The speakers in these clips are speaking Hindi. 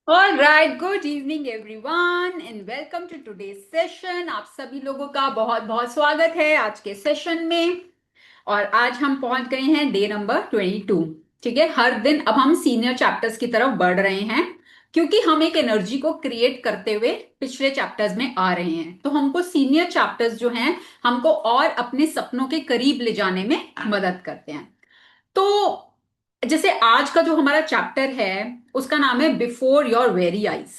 All right, good evening everyone and welcome to today session. आप सभी लोगों का बहुत बहुत स्वागत है आज के सेशन में। और आज हम पहुंच गए हैं डे नंबर 22। ठीक है, हर दिन अब हम सीनियर चैप्टर्स की तरफ बढ़ रहे हैं, क्योंकि हम एक एनर्जी को क्रिएट करते हुए पिछले चैप्टर्स में आ रहे हैं। तो हमको सीनियर चैप्टर्स जो हैं हमको और अपने सपनों के करीब ले जाने में मदद करते हैं। तो जैसे आज का जो हमारा चैप्टर है उसका नाम है बिफोर योर वेरी आईज।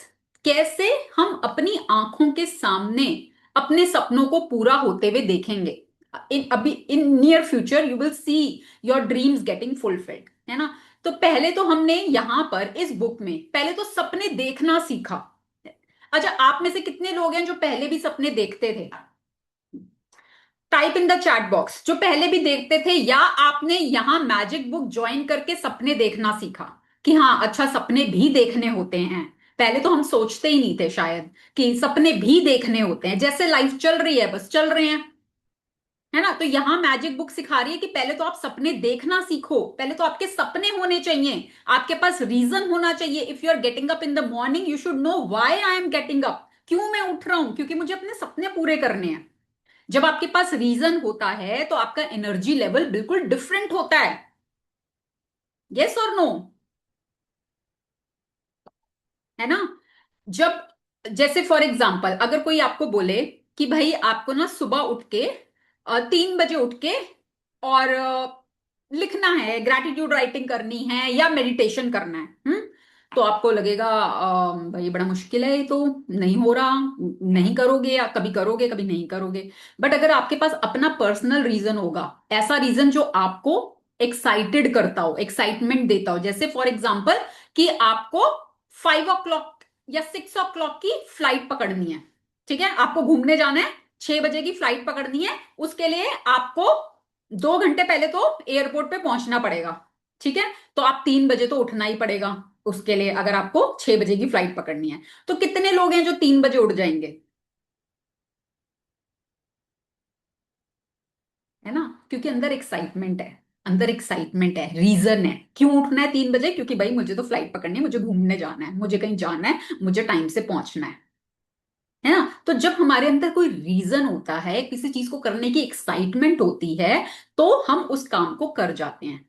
कैसे हम अपनी आंखों के सामने अपने सपनों को पूरा होते हुए देखेंगे। In near future you will see your dreams getting fulfilled, है ना। तो पहले तो हमने यहां पर इस बुक में पहले तो सपने देखना सीखा। अच्छा, आप में से कितने लोग हैं जो पहले भी सपने देखते थे? Type in the chat box जो पहले भी देखते थे, या आपने यहां मैजिक बुक ज्वाइन करके सपने देखना सीखा कि हाँ अच्छा सपने भी देखने होते हैं। पहले तो हम सोचते ही नहीं थे शायद कि सपने भी देखने होते हैं, जैसे लाइफ चल रही है बस चल रहे हैं, है ना। तो यहां मैजिक बुक सिखा रही है कि पहले तो आप सपने देखना सीखो, पहले तो आपके सपने होने चाहिए, आपके पास रीजन होना चाहिए। If you are getting up in the morning you should know why I am getting up, क्यों मैं उठ रहा हूं, क्योंकि मुझे अपने सपने पूरे करने हैं। जब आपके पास रीजन होता है तो आपका एनर्जी लेवल बिल्कुल डिफरेंट होता है। यस और नो? है ना। जब जैसे फॉर एग्जाम्पल अगर कोई आपको बोले कि भाई आपको ना सुबह उठ के 3 बजे उठ के और लिखना है, ग्रैटिट्यूड राइटिंग करनी है या मेडिटेशन करना है, तो आपको लगेगा भाई बड़ा मुश्किल है, ये तो नहीं हो रहा, नहीं करोगे या कभी करोगे कभी नहीं करोगे। बट अगर आपके पास अपना पर्सनल रीजन होगा, ऐसा रीजन जो आपको एक्साइटेड करता हो, एक्साइटमेंट देता हो, जैसे फॉर एग्जाम्पल कि आपको 5 o'clock या 6 o'clock की फ्लाइट पकड़नी है। ठीक है, आपको घूमने जाना है, 6 बजे की फ्लाइट पकड़नी है, उसके लिए आपको 2 घंटे पहले तो एयरपोर्ट पे पहुंचना पड़ेगा। ठीक है, तो आप 3 बजे तो उठना ही पड़ेगा उसके लिए, अगर आपको 6 बजे की फ्लाइट पकड़नी है। तो कितने लोग हैं जो 3 बजे उठ जाएंगे? है ना, क्योंकि अंदर एक्साइटमेंट है, अंदर एक्साइटमेंट है, रीजन है क्यों उठना है 3 बजे, क्योंकि भाई मुझे तो फ्लाइट पकड़नी है, मुझे घूमने जाना है, मुझे कहीं जाना है, मुझे टाइम से पहुंचना है ना। तो जब हमारे अंदर कोई रीजन होता है, किसी चीज को करने की एक्साइटमेंट होती है, तो हम उस काम को कर जाते हैं।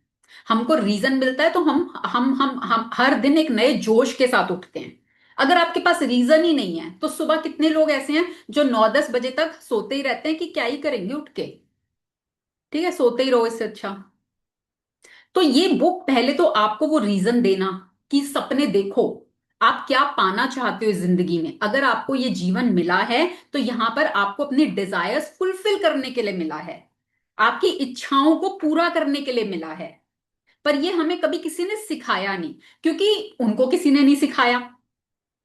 हमको रीजन मिलता है तो हम हर दिन एक नए जोश के साथ उठते हैं। अगर आपके पास रीजन ही नहीं है तो सुबह कितने लोग ऐसे हैं जो 9-10 बजे तक सोते ही रहते हैं कि क्या ही करेंगे उठ के। ठीक है, सोते ही रहो, इससे अच्छा। तो ये बुक पहले तो आपको वो रीजन देना कि सपने देखो, आप क्या पाना चाहते हो इस जिंदगी में। अगर आपको ये जीवन मिला है तो यहां पर आपको अपनी डिजायर्स फुलफिल करने के लिए मिला है, आपकी इच्छाओं को पूरा करने के लिए मिला है। पर ये हमें कभी किसी ने सिखाया नहीं, क्योंकि उनको किसी ने नहीं सिखाया,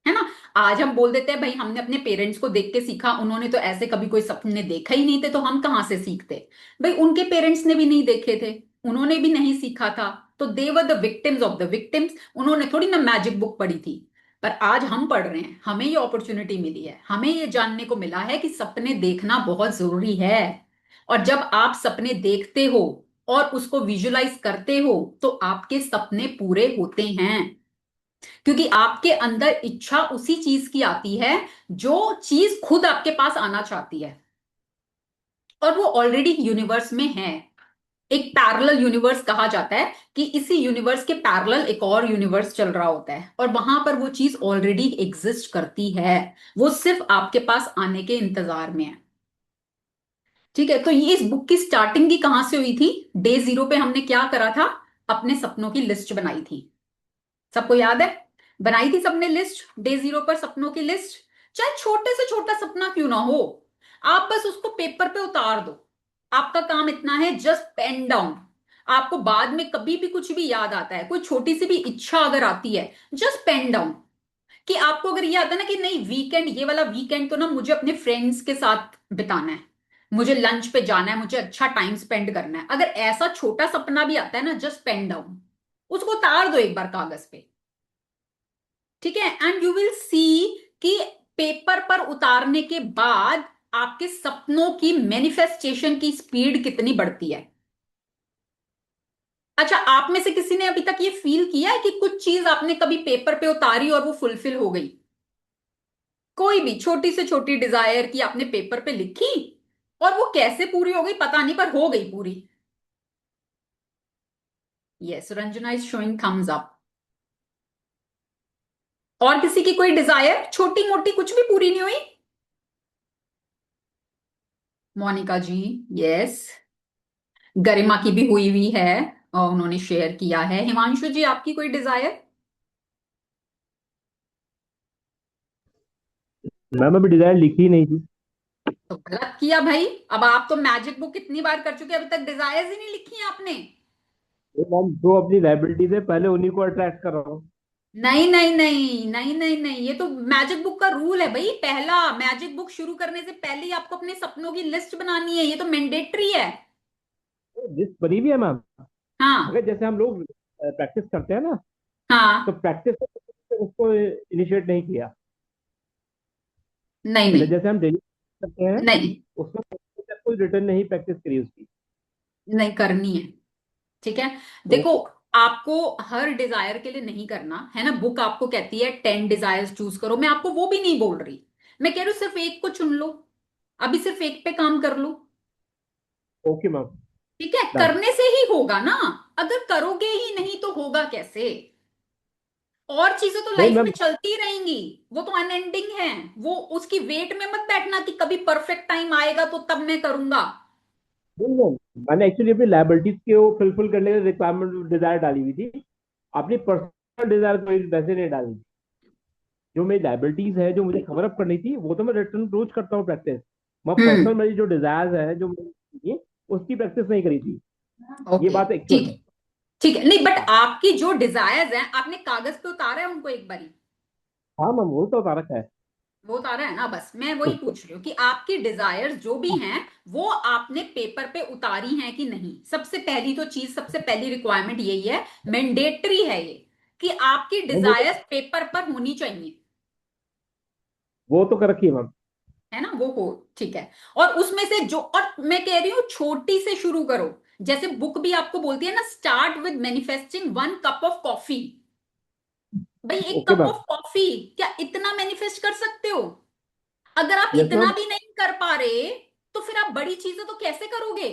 है ना। आज हम बोल देते हैं भाई हमने अपने पेरेंट्स को देख के सीखा, उन्होंने तो ऐसे कभी कोई सपने देखा ही नहीं थे, तो हम कहाँ से सीखते। भाई उनके पेरेंट्स ने भी नहीं देखे थे, उन्होंने भी नहीं सीखा था, तो they were the victims of the victims, उन्होंने थोड़ी ना मैजिक बुक पढ़ी थी। पर आज हम पढ़ रहे हैं, हमें ये अपॉर्चुनिटी मिली है, हमें ये जानने को मिला है कि सपने देखना बहुत जरूरी है। और जब आप सपने देखते हो और उसको विजुलाइज करते हो तो आपके सपने पूरे होते हैं, क्योंकि आपके अंदर इच्छा उसी चीज की आती है जो चीज खुद आपके पास आना चाहती है, और वो ऑलरेडी यूनिवर्स में है। एक पैरेलल यूनिवर्स कहा जाता है कि इसी यूनिवर्स के पैरेलल एक और यूनिवर्स चल रहा होता है, और वहां पर वो चीज ऑलरेडी एग्जिस्ट करती है, वो सिर्फ आपके पास आने के इंतजार में है। ठीक है, तो ये इस बुक की स्टार्टिंग की कहां से हुई थी? डे 0 पे हमने क्या करा था? अपने सपनों की लिस्ट बनाई थी। सबको याद है? बनाई थी सबने लिस्ट, डे 0 पर सपनों की लिस्ट। चाहे छोटे से छोटा सपना क्यों ना हो, आप बस उसको पेपर पे उतार दो। आपका काम इतना है, जस्ट पेन डाउन। आपको बाद में कभी भी कुछ भी याद आता है, कोई छोटी सी भी इच्छा अगर आती है, जस्ट पेन डाउन। कि आपको अगर ये आता है ना कि नहीं वीकेंड, ये वाला वीकेंड तो ना मुझे अपने फ्रेंड्स के साथ बिताना है, मुझे लंच पे जाना है, मुझे अच्छा टाइम स्पेंड करना है, अगर ऐसा छोटा सपना भी आता है ना, जस्ट पेन डाउन, उसको उतार दो एक बार कागज पे। ठीक है, एंड यू विल सी कि पेपर पर उतारने के बाद आपके सपनों की मैनिफेस्टेशन की स्पीड कितनी बढ़ती है। अच्छा, आप में से किसी ने अभी तक ये फील किया है कि कुछ चीज आपने कभी पेपर पे उतारी और वो फुलफिल हो गई? कोई भी छोटी से छोटी डिजायर की आपने पेपर पे लिखी और वो कैसे पूरी हो गई पता नहीं, पर हो गई पूरी। Yes, Ranjana is showing thumbs up. और किसी की कोई डिजायर छोटी मोटी कुछ भी पूरी नहीं हुई? मोनिका जी, यस। गरिमा की भी हुई है और उन्होंने शेयर किया है। हिमांशु जी, आपकी कोई डिजायर? मैम अभी डिजायर लिखी ही नहीं थी। तो गलत किया भाई। अब आप तो मैजिक बुक कितनी बार कर चुके हैं, अभी तक डिजायर्स ही नहीं लिखी हैं आपने। तो मैम जो अपनी लाइबिलिटीज है पहले उन्हीं को अट्रैक्ट कर रहा हूँ। नहीं नहीं नहीं नहीं नहीं नहीं, ये तो मैजिक बुक का रूल है भाई। पहला, मैजिक बुक शुरू करने से पहले ही आपको अपने सपनों की लिस्ट बनानी है, ये तो मैंडेटरी है। लिस्ट बनी भी है मैम। हाँ। मगर जैसे हम लोग प्रैक्टिस करते हैं ना, तो हाँ। प्रैक्टिस उसको इनिशिएट नहीं किया। नहीं मतलब नहीं जैसे हम डेली करते हैं, नहीं उसमें कोई रिटर्न नहीं प्रैक्टिस करी उसकी। नहीं करनी है। ठीक है। तो देखो, आपको हर डिजायर के लिए नहीं करना है ना। बुक आपको कहती है 10 डिजायर्स चूज करो, मैं आपको वो भी नहीं बोल रही। मैं कह रही हूं सिर्फ एक को चुन लो। अभी सिर्फ एक पे काम कर लो। Okay ma'am. ठीक है, डन। करने से ही होगा ना। अगर करोगे ही नहीं तो होगा कैसे? और चीजें तो नहीं लाइफ मैम। में चलती रहेंगी। वो तो अनएंडिंग है। वो उसकी वेट में मत बैठना कि कभी परफेक्ट टाइम आएगा तो तब मैं करूंगा। नहीं मैम, मैंने एक्चुअली अपनी लाइबिलिटीज के वो फुलफिल करने के रिक्वायरमेंट डिजायर डाली हुई थी। अपनी पर्सनल डिजायर कोई वैसे नहीं डाली। जो मेरी लाइबिलिटीज है जो मुझे कवर अप करनी थी वो तो मैं रिटर्न रोज करता हूँ प्रैक्टिस। मैं पर्सनल हम्म। मेरी जो डिजायर्स है जो मेरी उसकी प्रैक्टिस नहीं करी थी। ये ओके। बात एक्चुअल ठीक है। है। ठीक है, नहीं बट आपकी जो डिजायर्स हैं आपने कागज पे उतारा है उनको एक बारी? हाँ मैम वो तो बता रखा है। वो उतारा है ना, बस मैं वही उसको पूछ रही हूँ कि आपकी डिजायर्स जो भी हैं वो आपने पेपर पे उतारी हैं कि नहीं। सबसे पहली तो चीज, सबसे पहली रिक्वायरमेंट यही है, मैंडेटरी है ये, कि आपकी डिजायर्स पेपर पर होनी चाहिए। वो तो कर रखी है मैम। है ना, वो हो। ठीक है। और उसमें से जो, और मैं कह रही हूं छोटी से शुरू करो। जैसे बुक भी आपको बोलती है ना, start with manifesting 1 cup of coffee. भाई, एक okay cup ma'am. Of coffee क्या इतना मैनिफेस्ट कर सकते हो? अगर आप यस इतना मैम। भी नहीं कर पा रहे तो फिर आप बड़ी चीजें तो कैसे करोगे?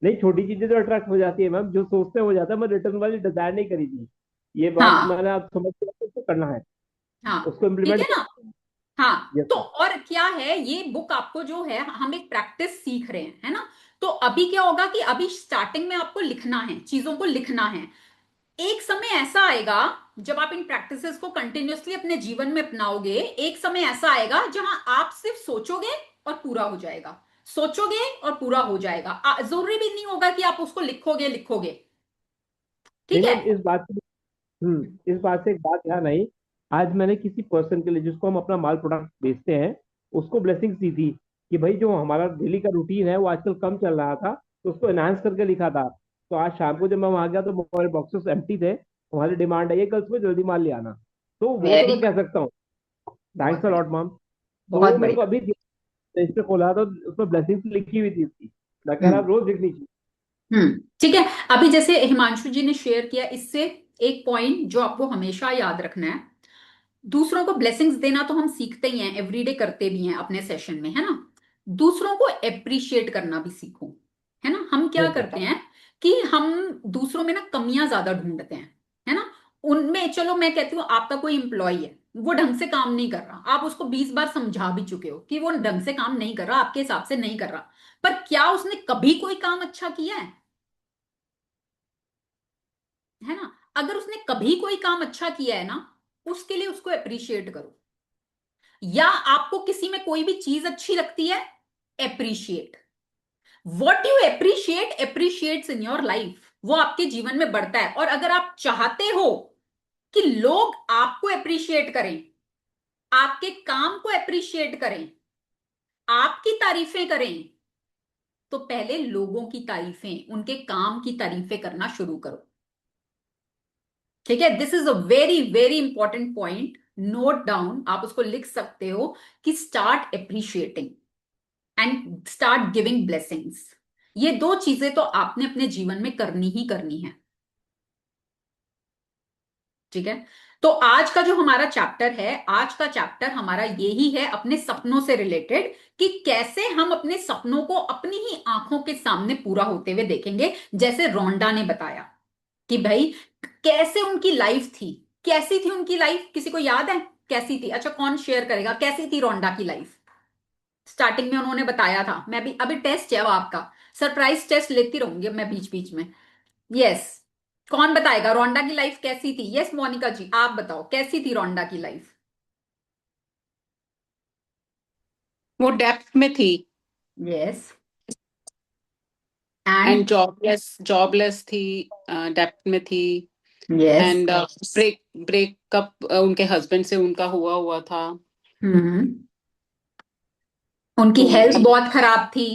नहीं छोटी चीजें तो अट्रैक्ट हो जाती है मैम, जो सोचते हो जाता है। मैं रिटर्न वाली डिजायर नहीं करी थी। ये बात हाँ। मैंने आप समझ के उसको करना है। हाँ। उसको ठीक इम्प्लीमेंट है ना। करना है। हाँ, यस तो मैम। और क्या है, ये बुक आपको जो है, हम एक प्रैक्टिस सीख रहे हैं, है ना। तो अभी क्या होगा कि अभी स्टार्टिंग में आपको लिखना है, चीजों को लिखना है। एक समय ऐसा आएगा जब आप इन प्रैक्टिसेस को कंटिन्यूअसली अपने जीवन में अपनाओगे। एक समय ऐसा आएगा जहां आप सिर्फ सोचोगे और पूरा हो जाएगा। सोचोगे और पूरा हो जाएगा। जरूरी भी नहीं होगा कि आप उसको लिखोगे लिखोगे। नहीं ठीक है। मैम इस बात से एक बात ध्यान आई। आज मैंने किसी पर्सन के लिए जिसको हम अपना माल प्रोडक्ट बेचते हैं उसको ब्लेसिंग्स दी थी कि भाई जो हमारा डेली का रूटीन है वो आजकल कम चल रहा था, तो उसको एनहांस करके लिखा था। तो आज शाम को जब मैं वहां गया तो हमारे बॉक्सेस एम्प्टी थे। हमारी डिमांड है ये कल सुबह जल्दी माल ले आना। तो वो तो वेरी मैं कह गुड। सकता हूँ। बहुत थैंक्स अ बढ़िया। Lot ma'am. तो बहुत वो मेरे को बढ़िया। अभी रजिस्टर खोला था, उसमें ब्लेसिंग्स लिखी हुई थी उसकी। मैं कह रहा हम्म। रोज लिखनी चाहिए। ठीक है। अभी जैसे हिमांशु जी ने शेयर किया, इससे एक पॉइंट जो आपको हमेशा याद रखना है, दूसरों को ब्लेसिंग्स देना तो हम सीखते ही हैं, एवरीडे करते भी हैं अपने सेशन में, है ना। दूसरों को अप्रिशिएट करना भी सीखो। है ना, हम क्या यस मैम। करते हैं कि हम दूसरों में ना कमियां ज्यादा ढूंढते हैं, है ना। उनमें, चलो मैं कहती हूँ आपका कोई इंप्लॉय है, वो ढंग से काम नहीं कर रहा, आप उसको 20 बार समझा भी चुके हो कि वो ढंग से काम नहीं कर रहा, आपके हिसाब से नहीं कर रहा, पर क्या उसने कभी कोई काम अच्छा किया है ना। अगर उसने कभी कोई काम अच्छा किया है ना, उसके लिए उसको अप्रिशिएट करो। या आपको किसी में कोई भी चीज अच्छी लगती है, appreciate. What you appreciate appreciates in your life, वो आपके जीवन में बढ़ता है। और अगर आप चाहते हो कि लोग आपको अप्रिशिएट करें, आपके काम को अप्रिशिएट करें, आपकी तारीफें करें, तो पहले लोगों की तारीफें, उनके काम की तारीफें करना शुरू करो। ठीक है, this is a very very important point. Note down, आप उसको लिख सकते हो कि start appreciating and start giving blessings. ये दो चीजें तो आपने अपने जीवन में करनी ही करनी है। ठीक है। तो आज का जो हमारा चैप्टर है, आज का चैप्टर हमारा यही है अपने सपनों से रिलेटेड, कि कैसे हम अपने सपनों को अपनी ही आंखों के सामने पूरा होते हुए देखेंगे। जैसे रोंडा ने बताया कि भाई कैसे उनकी लाइफ थी। कैसी थी उनकी लाइफ, किसी को याद है कैसी थी? अच्छा, कौन शेयर करेगा कैसी थी रोंडा की लाइफ? स्टार्टिंग में उन्होंने बताया था, मैं भी अभी टेस्ट है वो आपका, सरप्राइज टेस्ट लेती रहूंगी मैं बीच बीच में। यस। कौन बताएगा रोंडा की लाइफ कैसी थी? यस मोनिका जी, आप बताओ कैसी थी रोंडा की लाइफ? वो डेप्थ में थी। यस। एंड एंड जॉबलेस थी, डेप्थ में थी। यस। एंड ब्रेकअप उनके हस्बैंड से उनका हुआ हुआ था। हम्म। उनकी तो हेल्थ बहुत खराब थी।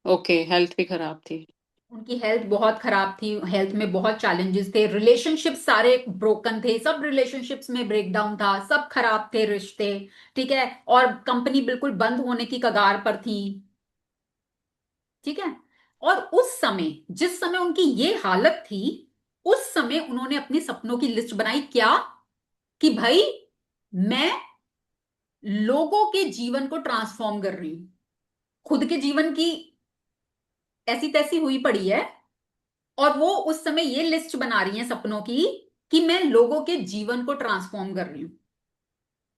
ओके, हेल्थ भी खराब थी। उनकी हेल्थ बहुत खराब थी, हेल्थ में बहुत चैलेंजेस थे, रिलेशनशिप सारे ब्रोकन थे, सब रिलेशनशिप्स में ब्रेकडाउन था, सब खराब थे रिश्ते। ठीक है। और कंपनी बिल्कुल बंद होने की कगार पर थी। ठीक है। और उस समय, जिस समय उनकी ये हालत थी, उस समय उन्होंने अपने सपनों की लिस्ट बनाई। क्या? कि भाई मैं लोगों के जीवन को ट्रांसफॉर्म कर रही हूं। खुद के जीवन की ऐसी तैसी हुई पड़ी है, और वो उस समय ये लिस्ट बना रही हैं सपनों की, कि मैं लोगों के जीवन को ट्रांसफॉर्म कर रही हूं।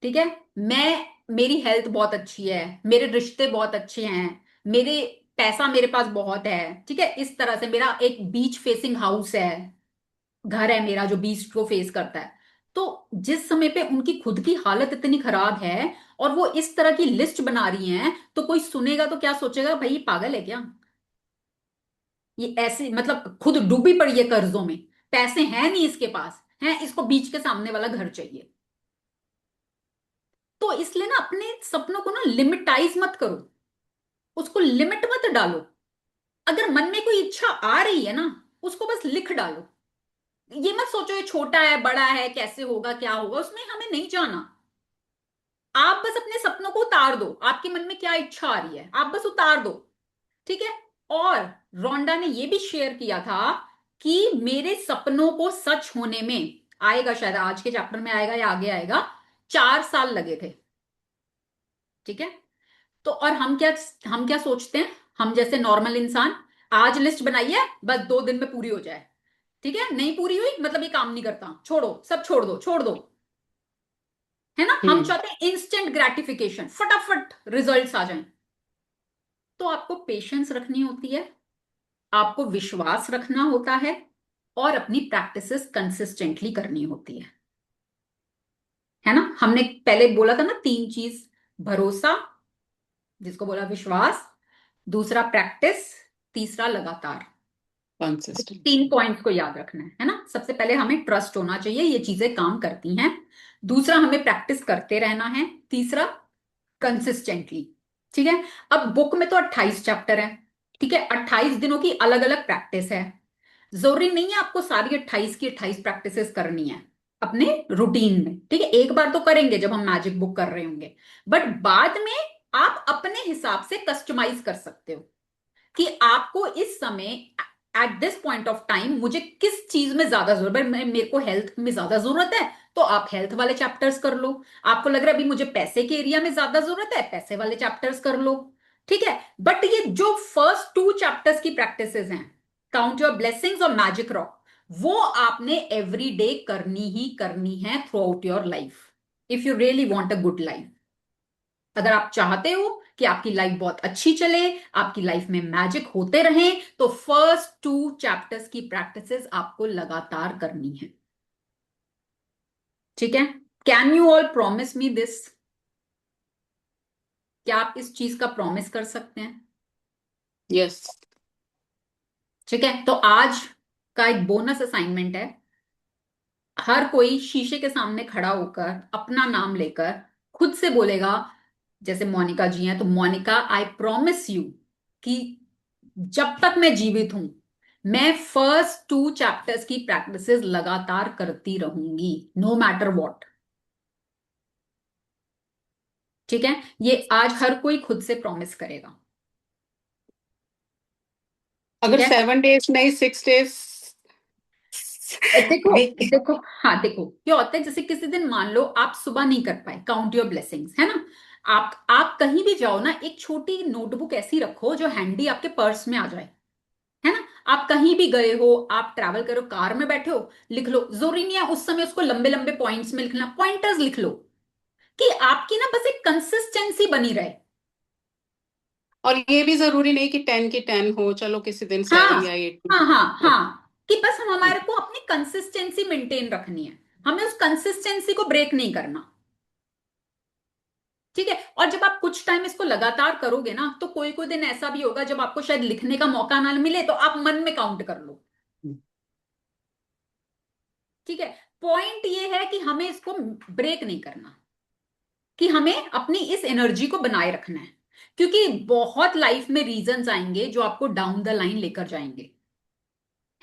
ठीक है। मैं, मेरी हेल्थ बहुत अच्छी है, मेरे रिश्ते बहुत अच्छे हैं, मेरे पैसा मेरे पास बहुत है। ठीक है। इस तरह से मेरा एक बीच फेसिंग हाउस है, घर है मेरा जो बीच को फेस करता है। तो जिस समय पे उनकी खुद की हालत इतनी खराब है, और वो इस तरह की लिस्ट बना रही हैं, तो कोई सुनेगा तो क्या सोचेगा, भाई ये पागल है क्या? ये ऐसे मतलब खुद डूबी पड़ी है कर्जों में, पैसे हैं नहीं इसके पास, हैं इसको बीच के सामने वाला घर चाहिए। तो इसलिए ना अपने सपनों को ना लिमिटाइज मत करो, उसको लिमिट मत डालो। अगर मन में कोई इच्छा आ रही है ना, उसको बस लिख डालो। ये मत सोचो ये छोटा है बड़ा है कैसे होगा क्या होगा, उसमें हमें नहीं जाना। आप बस अपने सपनों को उतार दो, आपके मन में क्या इच्छा आ रही है आप बस उतार दो। ठीक है। और रोंडा ने यह भी शेयर किया था कि मेरे सपनों को सच होने में, आएगा शायद आज के चैप्टर में आएगा या आगे आएगा, 4 साल लगे थे। ठीक है। तो और हम क्या सोचते हैं, हम जैसे नॉर्मल इंसान, आज लिस्ट बनाई है बस 2 दिन में पूरी हो जाए। ठीक है। नहीं पूरी हुई मतलब ये काम नहीं करता, छोड़ो, सब छोड़ दो, छोड़ दो। है ना, हम हम्म। चाहते हैं इंस्टेंट ग्रेटिफिकेशन, फटाफट रिजल्ट्स आ जाएं। तो आपको पेशेंस रखनी होती है, आपको विश्वास रखना होता है, और अपनी प्रैक्टिसेस कंसिस्टेंटली करनी होती है ना। हमने पहले बोला था ना 3 चीज, भरोसा, जिसको बोला विश्वास, दूसरा प्रैक्टिस, तीसरा लगातार। कंसिस्टेंट। 3 पॉइंट्स को याद रखना है ना। सबसे पहले हमें ट्रस्ट होना चाहिए ये चीजें काम करती हैं, दूसरा हमें प्रैक्टिस करते रहना है, तीसरा कंसिस्टेंटली। ठीक है। अब बुक में तो 28 चैप्टर है। ठीक है। 28 दिनों की अलग अलग प्रैक्टिस है। जरूरी नहीं है आपको सारी 28 की 28 प्रैक्टिसेस करनी है अपने रूटीन में। ठीक है। एक बार तो करेंगे जब हम मैजिक बुक कर रहे होंगे, बट बाद में आप अपने हिसाब से कस्टमाइज कर सकते हो कि आपको इस समय at this point of time मुझे किस चीज में ज्यादा जरूरत है। मेरे को हेल्थ में ज्यादा जरूरत है, तो आप हेल्थ वाले चैप्टर्स कर लो। आपको लग रहा है अभी मुझे पैसे के एरिया में ज्यादा जरूरत है, पैसे वाले चैप्टर्स कर लो। ठीक है। बट ये जो फर्स्ट 2 चैप्टर्स की प्रैक्टिसेस हैं, काउंट योर ब्लेसिंग्स और मैजिक रॉक, वो आपने एवरी डे करनी है through out your life, if you really want a good life. अगर आप चाहते हो कि आपकी लाइफ बहुत अच्छी चले, आपकी लाइफ में मैजिक होते रहें, तो फर्स्ट 2 चैप्टर्स की प्रैक्टिसेस आपको लगातार करनी है। ठीक है। Can you all promise me this? क्या आप इस चीज का प्रॉमिस कर सकते हैं? यस। ठीक है। तो आज का एक बोनस असाइनमेंट है, हर कोई शीशे के सामने खड़ा होकर अपना नाम लेकर खुद से बोलेगा, जैसे मोनिका जी हैं तो मोनिका आई प्रॉमिस यू कि जब तक मैं जीवित हूं मैं फर्स्ट 2 चैप्टर्स की प्रैक्टिसेस लगातार करती रहूंगी, नो मैटर वॉट। ठीक है। ये आज हर कोई खुद से प्रॉमिस करेगा। अगर क्या 7 days नहीं, 6 days देखो वीक। देखो, हाँ देखो क्या होता है, जैसे किसी दिन मान लो आप सुबह नहीं कर पाए, काउंट योर ब्लेसिंग्स, है ना। आप कहीं भी जाओ ना, एक छोटी नोटबुक ऐसी रखो जो हैंडी आपके पर्स में आ जाए, है ना। आप कहीं भी गए हो, आप ट्रैवल करो, कार में बैठे हो, लिख लो। जरूरी नहीं है उस समय उसको लंबे लंबे पॉइंट्स में लिखना, पॉइंटर्स लिख लो, कि आपकी ना बस एक कंसिस्टेंसी बनी रहे। और ये भी जरूरी नहीं कि 10 की 10 हो, चलो किसी दिन हाँ 7 या 8। हाँ हाँ हाँ, कि बस हम हमारे को अपनी कंसिस्टेंसी मेंटेन रखनी है, हमें उस कंसिस्टेंसी को ब्रेक नहीं करना। ठीक है। और जब आप कुछ टाइम इसको लगातार करोगे ना, तो कोई कोई दिन ऐसा भी होगा जब आपको शायद लिखने का मौका ना मिले, तो आप मन में काउंट कर लो। ठीक है। पॉइंट ये है कि हमें इसको ब्रेक नहीं करना, कि हमें अपनी इस एनर्जी को बनाए रखना है, क्योंकि बहुत लाइफ में रीजंस आएंगे जो आपको डाउन द लाइन लेकर जाएंगे,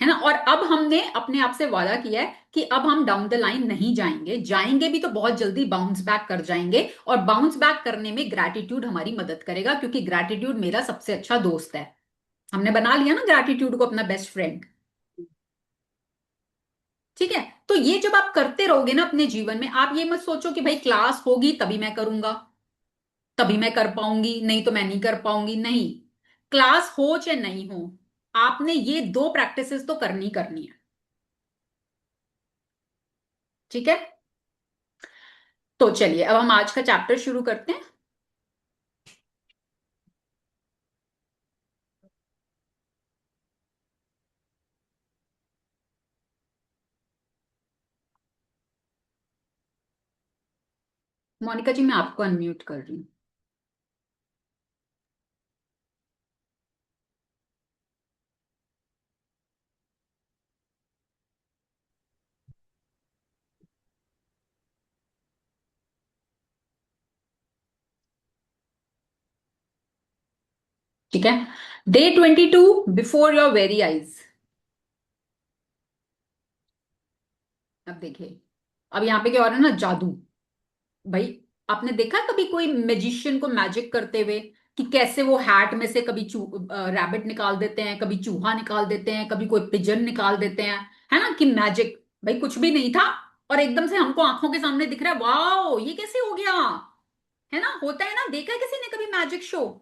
है ना। और अब हमने अपने आप से वादा किया है कि अब हम डाउन द लाइन नहीं जाएंगे, जाएंगे भी तो बहुत जल्दी बाउंस बैक कर जाएंगे। और बाउंस बैक करने में ग्रैटिट्यूड हमारी मदद करेगा, क्योंकि ग्रैटिट्यूड मेरा सबसे अच्छा दोस्त है। हमने बना लिया ना ग्रैटिट्यूड को अपना बेस्ट फ्रेंड। ठीक है। तो ये जब आप करते रहोगे ना अपने जीवन में, आप ये मत सोचो कि भाई क्लास होगी तभी मैं करूंगा, तभी मैं कर पाऊंगी, नहीं तो मैं नहीं कर पाऊंगी। नहीं, क्लास हो चाहे नहीं हो, आपने ये दो प्रैक्टिसेस तो करनी करनी है। ठीक है। तो चलिए अब हम आज का चैप्टर शुरू करते हैं। मोनिका जी, मैं आपको अनम्यूट कर रही हूँ। ठीक है। Day 22, before your very eyes. अब देखिए, अब यहाँ पे क्या हो रहा है ना, जादू। भाई, आपने देखा कभी कोई मैजिशियन को मैजिक करते हुए, कि कैसे वो हैट में से कभी रैबिट निकाल देते हैं, कभी चूहा निकाल देते हैं, कभी कोई पिजन निकाल देते हैं, है ना, कि मैजिक। भाई कुछ भी नहीं था, और एकदम से हमको आंखों के सामने दिख रहा है, वाओ ये कैसे हो गया, है ना। होता है ना, देखा है किसी ने कभी मैजिक शो?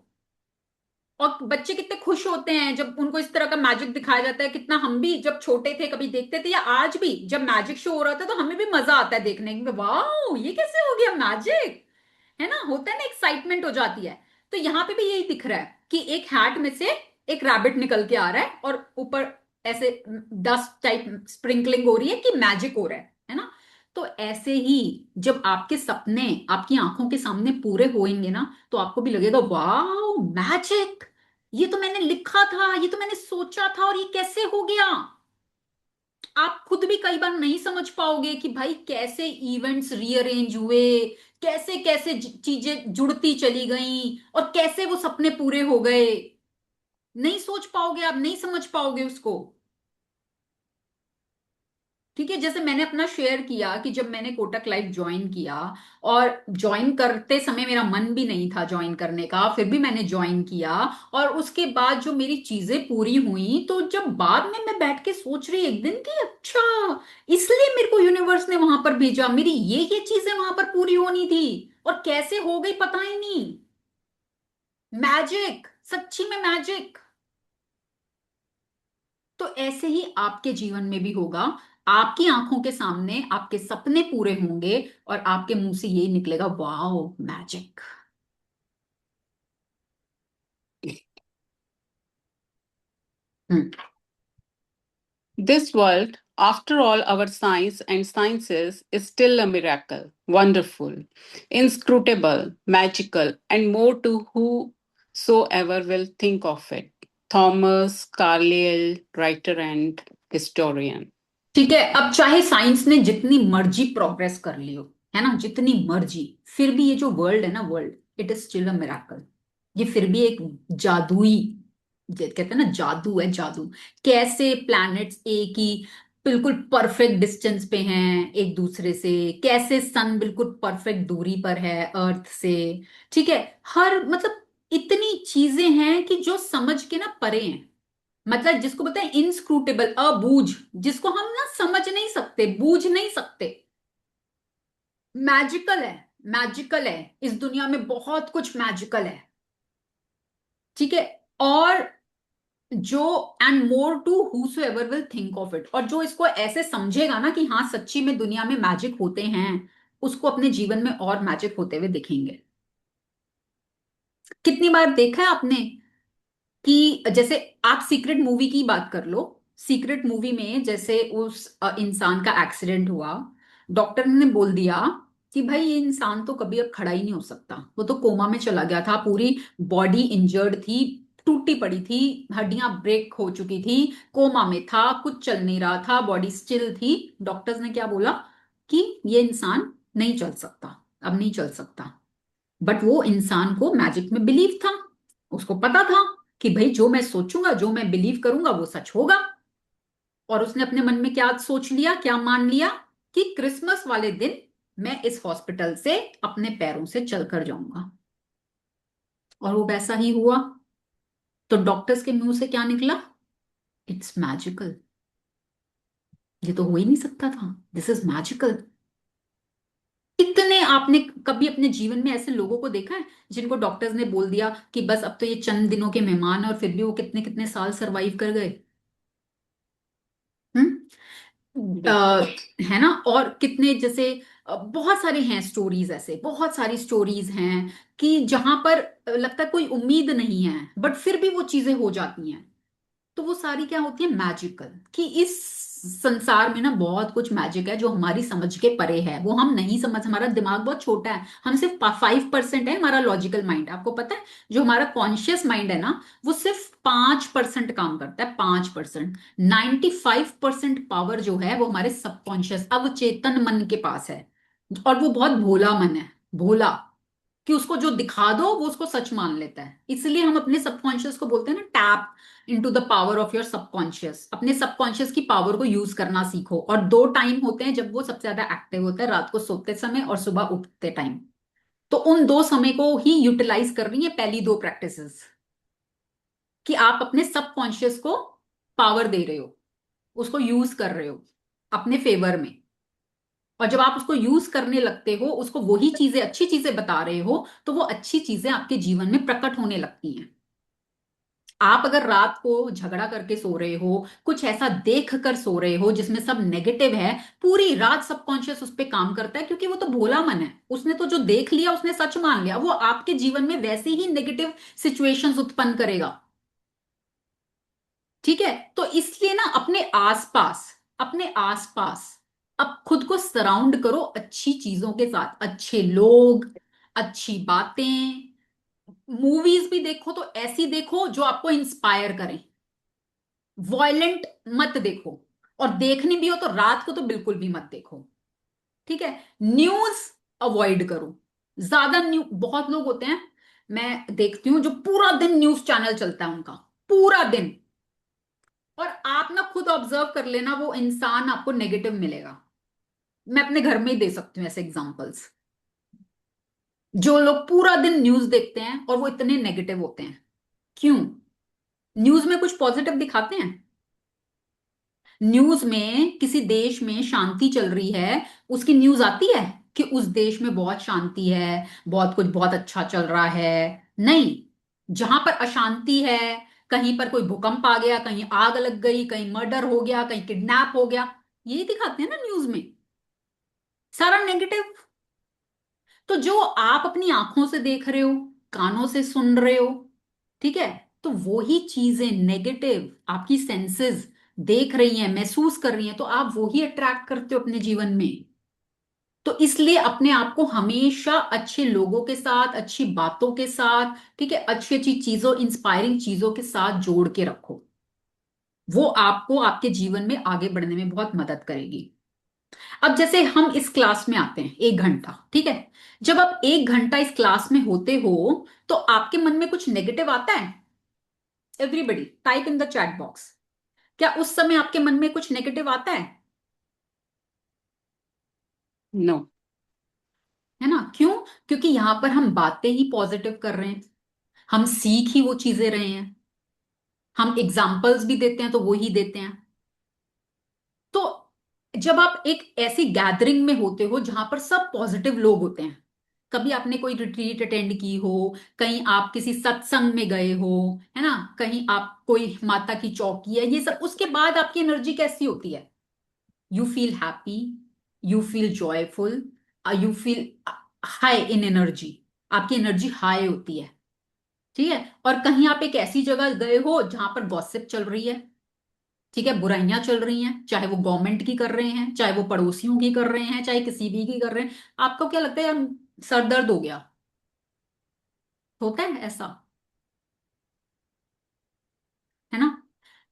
और बच्चे कितने खुश होते हैं जब उनको इस तरह का मैजिक दिखाया जाता है। कितना हम भी जब छोटे थे कभी देखते थे, या आज भी जब मैजिक शो हो रहा था, तो हमें भी मजा आता है देखने में, वाह ये कैसे हो गया मैजिक, है ना। होता है ना, एक्साइटमेंट हो जाती है। तो यहाँ पे भी यही दिख रहा है कि एक हैट में से एक रैबिट निकल के आ रहा है, और ऊपर ऐसे डस्ट टाइप स्प्रिंकलिंग हो रही है कि मैजिक हो रहा है ना। तो ऐसे ही जब आपके सपने आपकी आंखों के सामने पूरे होंगे ना, तो आपको भी लगेगा वाह मैजिक, ये तो मैंने लिखा था, ये तो मैंने सोचा था, और ये कैसे हो गया। आप खुद भी कई बार नहीं समझ पाओगे कि भाई कैसे इवेंट्स रीअरेंज हुए, कैसे कैसे चीजें जुड़ती चली गई, और कैसे वो सपने पूरे हो गए। नहीं सोच पाओगे, आप नहीं समझ पाओगे उसको। ठीक है। जैसे मैंने अपना शेयर किया कि जब मैंने कोटक लाइफ ज्वाइन किया, और ज्वाइन करते समय मेरा मन भी नहीं था ज्वाइन करने का, फिर भी मैंने ज्वाइन किया। और उसके बाद जो मेरी चीजें पूरी हुई, तो जब बाद में मैं बैठ के सोच रही एक दिन कि अच्छा, इसलिए मेरे को यूनिवर्स ने वहां पर भेजा, मेरी ये चीजें वहां पर पूरी होनी थी, और कैसे हो गई पता ही नहीं। मैजिक, सच्ची में मैजिक। तो ऐसे ही आपके जीवन में भी होगा। आपकी आंखों के सामने आपके सपने पूरे होंगे, और आपके मुंह से यही निकलेगा, wow magic. Hmm. This world, after all, our science and sciences is still a miracle, wonderful, inscrutable, magical, and more to whosoever will think of it. Thomas Carlyle, writer and historian. ठीक है। अब चाहे साइंस ने जितनी मर्जी प्रोग्रेस कर ली हो, है ना, जितनी मर्जी, फिर भी ये जो वर्ल्ड है ना, world it is still a miracle. ये फिर भी एक जादुई, कहते हैं ना जादू है, जादू। कैसे प्लैनेट्स एक ही बिल्कुल परफेक्ट डिस्टेंस पे हैं एक दूसरे से, कैसे सन बिल्कुल परफेक्ट दूरी पर है अर्थ से। ठीक है। हर मतलब इतनी चीजें हैं कि जो समझ के ना परे हैं। मतलब जिसको बोलते हैं इनस्क्रूटेबल, अबूझ, जिसको हम ना समझ नहीं सकते, बूझ नहीं सकते। मैजिकल है, मैजिकल है, इस दुनिया में बहुत कुछ मैजिकल है, ठीक है। और जो and more to whosoever will think of it, और जो इसको ऐसे समझेगा ना कि हाँ सच्ची में दुनिया में मैजिक होते हैं, उसको अपने जीवन में और मैजिक होते हुए दिखेंगे। कितनी बार देखा है आपने कि जैसे आप सीक्रेट मूवी की बात कर लो, सीक्रेट मूवी में जैसे उस इंसान का एक्सीडेंट हुआ, डॉक्टर ने बोल दिया कि भाई ये इंसान तो कभी अब खड़ा ही नहीं हो सकता, वो तो कोमा में चला गया था, पूरी बॉडी इंजर्ड थी, टूटी पड़ी थी, हड्डियां ब्रेक हो चुकी थी, कोमा में था, कुछ चल नहीं रहा था, बॉडी स्टिल थी। डॉक्टर्स ने क्या बोला कि ये इंसान नहीं चल सकता, अब नहीं चल सकता। बट वो इंसान को मैजिक में बिलीव था, उसको पता था कि भाई जो मैं सोचूंगा, जो मैं बिलीव करूंगा वो सच होगा। और उसने अपने मन में क्या सोच लिया, क्या मान लिया कि क्रिसमस वाले दिन मैं इस हॉस्पिटल से अपने पैरों से चलकर जाऊंगा। और वो वैसा ही हुआ। तो डॉक्टर्स के मुंह से क्या निकला? इट्स मैजिकल, ये तो हो ही नहीं सकता था, दिस इज मैजिकल। इतने आपने कभी अपने जीवन में ऐसे लोगों को देखा है जिनको डॉक्टर्स ने बोल दिया कि बस अब तो ये चंद दिनों के मेहमान है, और फिर भी वो कितने कितने साल सरवाइव कर गए? हम्म। बिल्कुल। है ना। और कितने जैसे बहुत सारे हैं स्टोरीज, ऐसे बहुत सारी स्टोरीज हैं कि जहां पर लगता है कोई उम्मीद नहीं है, बट फिर भी वो चीजें हो जाती हैं। तो वो सारी क्या होती है? मैजिकल। कि इस संसार में ना बहुत कुछ मैजिक है जो हमारी समझ के परे है, वो हम नहीं समझ, हमारा दिमाग बहुत छोटा है, हम सिर्फ 5% है हमारा लॉजिकल माइंड। आपको पता है जो हमारा कॉन्शियस माइंड है ना, वो सिर्फ 5% काम करता है, 5%। 95% पावर जो है वो हमारे सबकॉन्शियस अवचेतन मन के पास है। और वो बहुत भोला मन है, भोला, कि उसको जो दिखा दो वो उसको सच मान लेता है। इसलिए हम अपने सबकॉन्शियस को बोलते हैं ना, tap into the power of your subconscious. अपने सबकॉन्शियस की पावर को यूज करना सीखो। और दो टाइम होते हैं जब वो सबसे ज्यादा एक्टिव होता है, रात को सोते समय और सुबह उठते टाइम। तो उन दो समय को ही यूटिलाइज कर रही है पहली दो प्रैक्टिसेस, कि आप अपने सबकॉन्शियस को पावर दे रहे हो, उसको यूज कर रहे हो अपने फेवर में। और जब आप उसको यूज करने लगते हो, उसको वही चीजें, अच्छी चीजें बता रहे हो, तो वो अच्छी चीजें आपके जीवन में प्रकट होने लगती हैं। आप अगर रात को झगड़ा करके सो रहे हो, कुछ ऐसा देख कर सो रहे हो जिसमें सब नेगेटिव है, पूरी रात सबकॉन्शियस उस पर काम करता है, क्योंकि वो तो भोला मन है, उसने तो जो देख लिया उसने सच मान लिया, वो आपके जीवन में वैसे ही नेगेटिव सिचुएशंस उत्पन्न करेगा। ठीक है। तो इसलिए ना अपने आसपास, अपने आसपास अब खुद को सराउंड करो अच्छी चीजों के साथ, अच्छे लोग, अच्छी बातें। मूवीज भी देखो तो ऐसी देखो जो आपको इंस्पायर करें, वॉयलेंट मत देखो। और देखनी भी हो तो रात को तो बिल्कुल भी मत देखो, ठीक है। न्यूज अवॉइड करो, ज्यादा न्यू, बहुत लोग होते हैं मैं देखती हूँ जो पूरा दिन न्यूज चैनल चलता है उनका, पूरा दिन। और आप ना खुद ऑब्जर्व कर लेना, वो इंसान आपको नेगेटिव मिलेगा। मैं अपने घर में ही दे सकती हूँ ऐसे एग्जांपल्स। जो लोग पूरा दिन न्यूज देखते हैं और वो इतने नेगेटिव होते हैं, क्यों? न्यूज में कुछ पॉजिटिव दिखाते हैं? न्यूज में किसी देश में शांति चल रही है, उसकी न्यूज आती है कि उस देश में बहुत शांति है, बहुत कुछ बहुत अच्छा चल रहा है? नहीं। जहां पर अशांति है, कहीं पर कोई भूकंप आ गया, कहीं आग लग गई, कहीं मर्डर हो गया, कहीं किडनैप हो गया, यही दिखाते हैं ना न्यूज में, सारा नेगेटिव। तो जो आप अपनी आंखों से देख रहे हो, कानों से सुन रहे हो, ठीक है, तो वो ही चीजें नेगेटिव आपकी सेंसेस देख रही हैं, महसूस कर रही हैं, तो आप वो ही अट्रैक्ट करते हो अपने जीवन में। तो इसलिए अपने आप को हमेशा अच्छे लोगों के साथ, अच्छी बातों के साथ, ठीक है, अच्छी अच्छी चीजों, इंस्पायरिंग चीजों के साथ जोड़ के रखो। वो आपको आपके जीवन में आगे बढ़ने में बहुत मदद करेगी। अब जैसे हम इस क्लास में आते हैं 1 घंटा, ठीक है। जब आप 1 घंटा इस क्लास में होते हो, तो आपके मन में कुछ नेगेटिव आता है? Everybody type in the chat box, क्या उस समय आपके मन में कुछ नेगेटिव आता है? नो। है ना। क्यों? क्योंकि यहां पर हम बातें ही पॉजिटिव कर रहे हैं, हम सीख ही वो चीजें रहे हैं। हम एग्जाम्पल्स भी देते हैं तो वो ही देते हैं। तो जब आप एक ऐसी गैदरिंग में होते हो जहां पर सब पॉजिटिव लोग होते हैं, कभी आपने कोई रिट्रीट अटेंड की हो, कहीं आप किसी सत्संग में गए हो, है ना, कहीं आप कोई माता की चौकी है, ये सब, उसके बाद आपकी एनर्जी कैसी होती है? You feel happy, you feel joyful, you feel high in energy, आपकी एनर्जी हाई होती है। ठीक है। और कहीं आप एक ऐसी जगह गए हो जहां पर गॉसिप चल रही है, ठीक है, बुराइयां चल रही हैं, चाहे वो गवर्नमेंट की कर रहे हैं, चाहे वो पड़ोसियों की कर रहे हैं, चाहे किसी भी की कर रहे हैं, आपको क्या लगता है यार, सर दर्द हो गया? होता है ऐसा, है ना?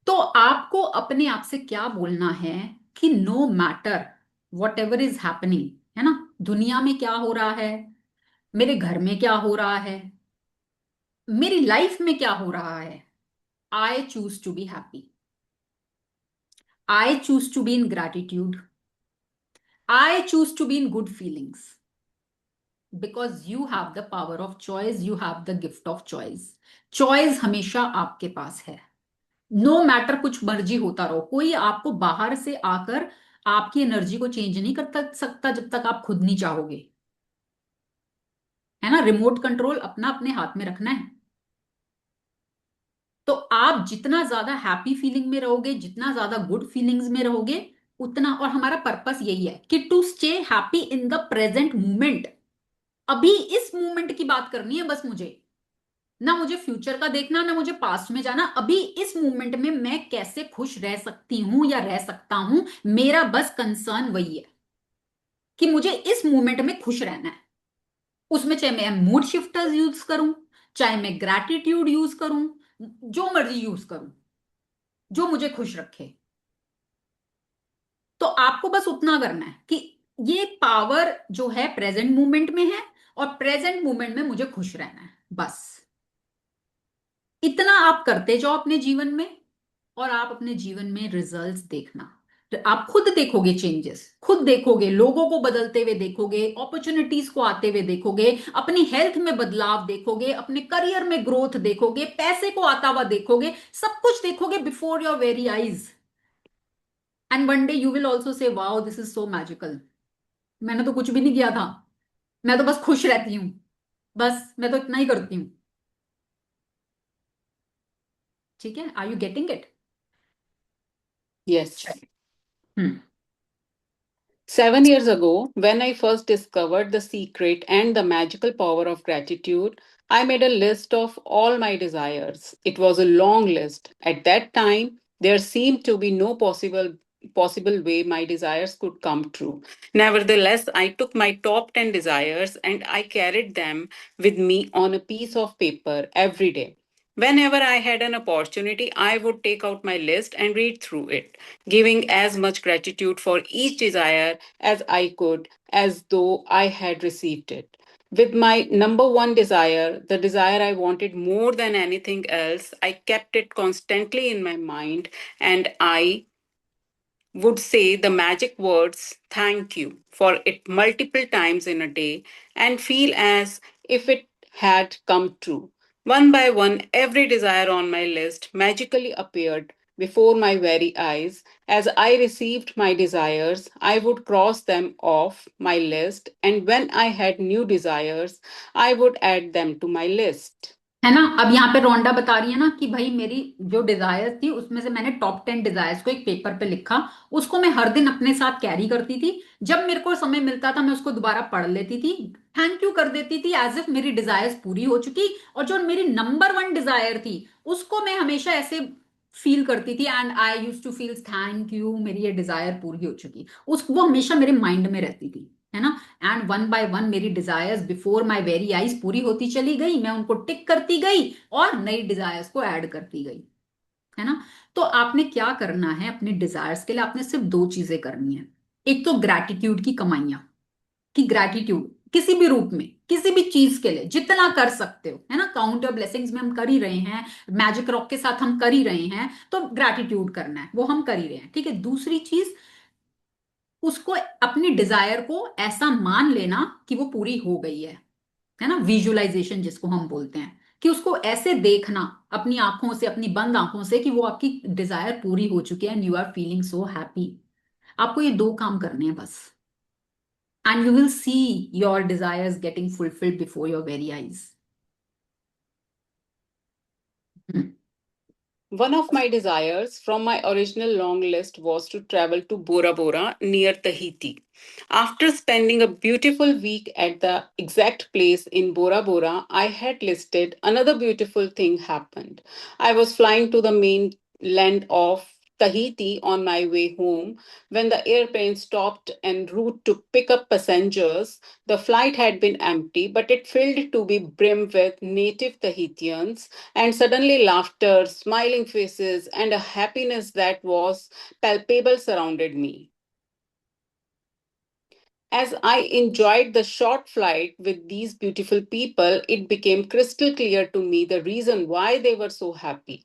तो आपको अपने आप से क्या बोलना है कि no matter whatever is happening, है ना, दुनिया में क्या हो रहा है, मेरे घर में क्या हो रहा है, मेरी लाइफ में क्या हो रहा है, I choose to be happy, I choose to be in gratitude, I choose to be in good feelings, because you have the power of choice, you have the gift of choice. Choice हमेशा आपके पास है। नो मैटर कुछ मर्जी होता रहो, कोई आपको बाहर से आकर आपकी एनर्जी को चेंज नहीं कर सकता जब तक आप खुद नहीं चाहोगे, है ना? रिमोट कंट्रोल अपना अपने हाथ में रखना है। तो आप जितना ज्यादा हैप्पी फीलिंग में रहोगे, जितना ज्यादा गुड फीलिंग्स में रहोगे, उतना, और हमारा पर्पस यही है कि to stay happy in the present moment. अभी इस मोमेंट की बात करनी है बस मुझे, ना मुझे फ्यूचर का देखना, ना मुझे पास्ट में जाना। अभी इस मोमेंट में मैं कैसे खुश रह सकती हूं या रह सकता हूं, मेरा बस कंसर्न वही है कि मुझे इस मोमेंट में खुश रहना है। उसमें चाहे मैं मूड शिफ्टर्स यूज करूं, चाहे मैं ग्रैटिट्यूड यूज करूं, जो मर्जी यूज करूं, जो मुझे खुश रखे। तो आपको बस उतना करना है कि ये पावर जो है प्रेजेंट मोमेंट में है, और प्रेजेंट मोमेंट में मुझे खुश रहना है, बस इतना आप करते जाओ अपने जीवन में, और आप अपने जीवन में रिजल्ट्स देखना। तो आप खुद देखोगे चेंजेस, खुद देखोगे, लोगों को बदलते हुए देखोगे, अपॉर्चुनिटीज को आते हुए देखोगे, अपनी हेल्थ में बदलाव देखोगे, अपने करियर में ग्रोथ देखोगे, पैसे को आता हुआ देखोगे, सब कुछ देखोगे before your very eyes. And one day you will also say wow this is so magical, मैंने तो कुछ भी नहीं किया था, मैं तो बस खुश रहती हूँ, बस मैं तो इतना ही करती हूँ। ठीक है, are you getting it? Yes. चलिए। हम्म। 7 years ago, when I first discovered the secret and the magical power of gratitude, I made a list of all my desires. It was a long list. At that time, there seemed to be no possible way my desires could come true. Nevertheless, I took my top 10 desires and I carried them with me on a piece of paper every day. Whenever I had an opportunity, I would take out my list and read through it, giving as much gratitude for each desire as I could, as though I had received it. With my number one desire, the desire I wanted more than anything else, I kept it constantly in my mind, and I would say the magic words thank you for it multiple times in a day and feel as if it had come true. One by one, every desire on my list magically appeared before my very eyes. As I received my desires, I would cross them off my list, and when I had new desires, I would add them to my list. है ना? अब यहाँ पे रोंडा बता रही है ना कि भाई मेरी जो डिजायर्स थी उसमें से मैंने टॉप 10 डिजायर्स को एक पेपर पे लिखा, उसको मैं हर दिन अपने साथ कैरी करती थी, जब मेरे को समय मिलता था मैं उसको दोबारा पढ़ लेती थी, थैंक यू कर देती थी एज इफ मेरी डिजायर्स पूरी हो चुकी, और जो मेरी नंबर वन डिजायर थी उसको मैं हमेशा ऐसे फील करती थी, and I use to feel thank you, मेरी ये डिजायर पूरी हो चुकी, उस वो हमेशा मेरे माइंड में रहती थी, है ना? एंड वन बाय वन मेरी desires before my very eyes पूरी होती चली गई, मैं उनको टिक करती गई और नई डिजायर्स को ऐड करती गई, है ना? तो आपने क्या करना है अपने डिजायर्स के लिए? आपने सिर्फ दो चीजें करनी है। एक तो ग्रैटिट्यूड की कमाइयां, कि ग्रैटिट्यूड किसी भी रूप में, किसी भी चीज के लिए जितना कर सकते हो, है ना, काउंट योर ब्लेसिंग्स में हम कर ही रहे हैं, मैजिक रॉक के साथ हम कर ही रहे हैं, तो ग्रैटिट्यूड करना है, वो हम कर ही रहे हैं। ठीक है, दूसरी चीज, उसको, अपनी डिजायर को ऐसा मान लेना कि वो पूरी हो गई है ना, विजुअलाइजेशन जिसको हम बोलते हैं, कि उसको ऐसे देखना अपनी आंखों से, अपनी बंद आंखों से, कि वो आपकी डिजायर पूरी हो चुकी है and you are feeling so happy. आपको ये दो काम करने हैं बस, and you will see your desires getting fulfilled before your very eyes. One of my desires from my original long list was to travel to Bora Bora near Tahiti. After spending a beautiful week at the exact place in Bora Bora I had listed, another beautiful thing happened. I was flying to the mainland of Tahiti on my way home when the airplane stopped en route to pick up passengers. The flight had been empty, but it filled to be brim with native Tahitians, and suddenly laughter, smiling faces, and a happiness that was palpable surrounded me. As I enjoyed the short flight with these beautiful people, it became crystal clear to me the reason why they were so happy.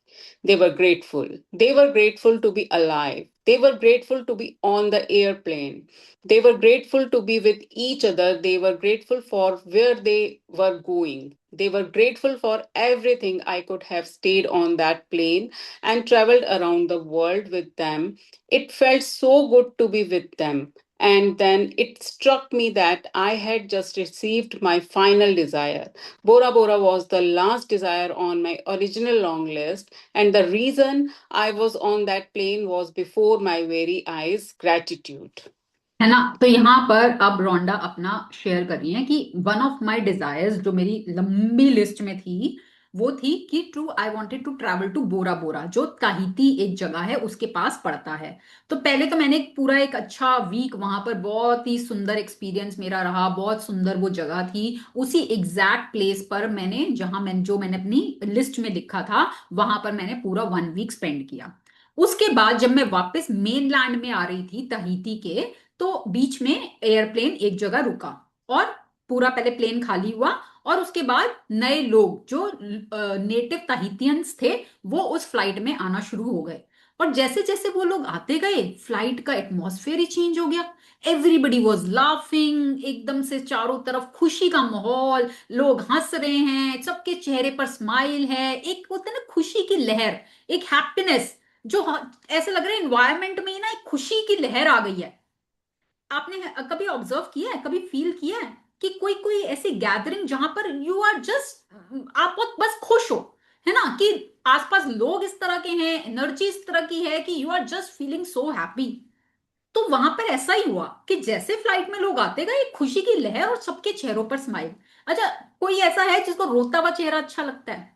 They were grateful. They were grateful to be alive. They were grateful to be on the airplane. They were grateful to be with each other. They were grateful for where they were going. They were grateful for everything. I could have stayed on that plane and traveled around the world with them. It felt so good to be with them. And then it struck me that I had just received my final desire. Bora Bora was the last desire on my original long list, and the reason I was on that plane was before my very eyes gratitude. है ना। तो यहाँ पर अब रोंडा अपना शेयर कर रही है कि वन ऑफ माय डिजायर्स, जो मेरी लंबी लिस्ट में थी, वो थी कि true I wanted to travel to Bora Bora, जो ताहिती एक जगह है उसके पास पड़ता है। तो पहले तो मैंने पूरा एक अच्छा वीक वहां पर, बहुत ही सुंदर एक्सपीरियंस मेरा रहा, बहुत सुंदर वो जगह थी। उसी एग्जैक्ट प्लेस पर मैंने, जहां मैंने अपनी लिस्ट में लिखा था, वहां पर मैंने पूरा 1 वीक स्पेंड किया। उसके बाद जब मैं वापस मेनलैंड में आ रही थी तहीती के, तो बीच में एयरप्लेन एक जगह रुका और पूरा पहले प्लेन खाली हुआ, और उसके बाद नए लोग जो नेटिव ताहितियंस थे वो उस फ्लाइट में आना शुरू हो गए। और जैसे जैसे वो लोग आते गए, फ्लाइट का एटमॉस्फेयर ही चेंज हो गया। एवरीबडी वॉज लाफिंग, एकदम से चारों तरफ खुशी का माहौल, लोग हंस रहे हैं, सबके चेहरे पर स्माइल है, एक होता है ना खुशी की लहर, एक हैप्पीनेस, जो ऐसे लग रहा है इन्वायरमेंट में ही ना एक खुशी की लहर आ गई है। आपने कभी ऑब्जर्व किया है, कभी फील किया है कि कोई कोई ऐसी गैदरिंग जहां पर यू आर जस्ट, आप बस खुश हो, है ना, कि आसपास लोग इस तरह के हैं, एनर्जी इस तरह की है कि you are just feeling so happy. तो वहां पर ऐसा ही हुआ कि जैसे फ्लाइट में लोग आते गए, खुशी की लहर और सबके चेहरों पर स्माइल। अच्छा, कोई ऐसा है जिसको रोता हुआ चेहरा अच्छा लगता है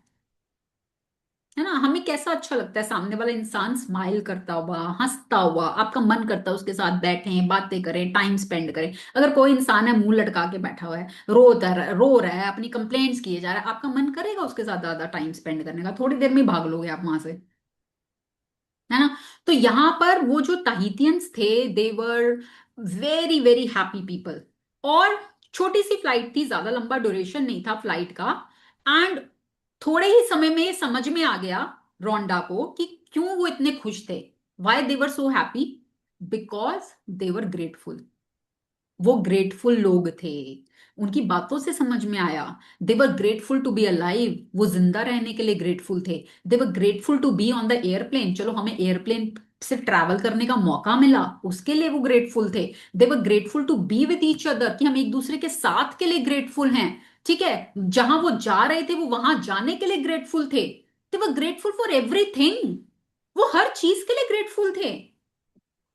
ना? हमें कैसा अच्छा लगता है? सामने वाला इंसान स्माइल करता हुआ, हंसता हुआ, आपका मन करता है उसके साथ बैठें, बातें करें, टाइम स्पेंड करें। अगर कोई इंसान है मुंह लटका के बैठा हुआ है, रो रहा है, अपनी कंप्लेंट्स किए जा रहा है, आपका मन करेगा उसके साथ ज्यादा टाइम स्पेंड करने का? थोड़ी देर में ही भाग लोगे आप वहां से, है ना। तो यहां पर वो जो ताहितियंस थे, they were very very happy people. और छोटी सी फ्लाइट थी, ज्यादा लंबा ड्यूरेशन नहीं था फ्लाइट का। एंड थोड़े ही समय में समझ में आ गया रोंडा को कि क्यों वो इतने खुश थे, why they were so happy, because they were grateful. वो ग्रेटफुल लोग थे, उनकी बातों से समझ में आया। They were grateful to be alive, वो जिंदा रहने के लिए ग्रेटफुल थे। They were grateful to be on the airplane, चलो हमें एयरप्लेन से ट्रैवल करने का मौका मिला, उसके लिए वो ग्रेटफुल थे। They were grateful to be with each other, कि हम एक दूसरे के साथ के लिए ग्रेटफुल हैं। ठीक है, जहां वो जा रहे थे वो वहां जाने के लिए ग्रेटफुल थे। They were grateful for everything, वो हर चीज के लिए ग्रेटफुल थे।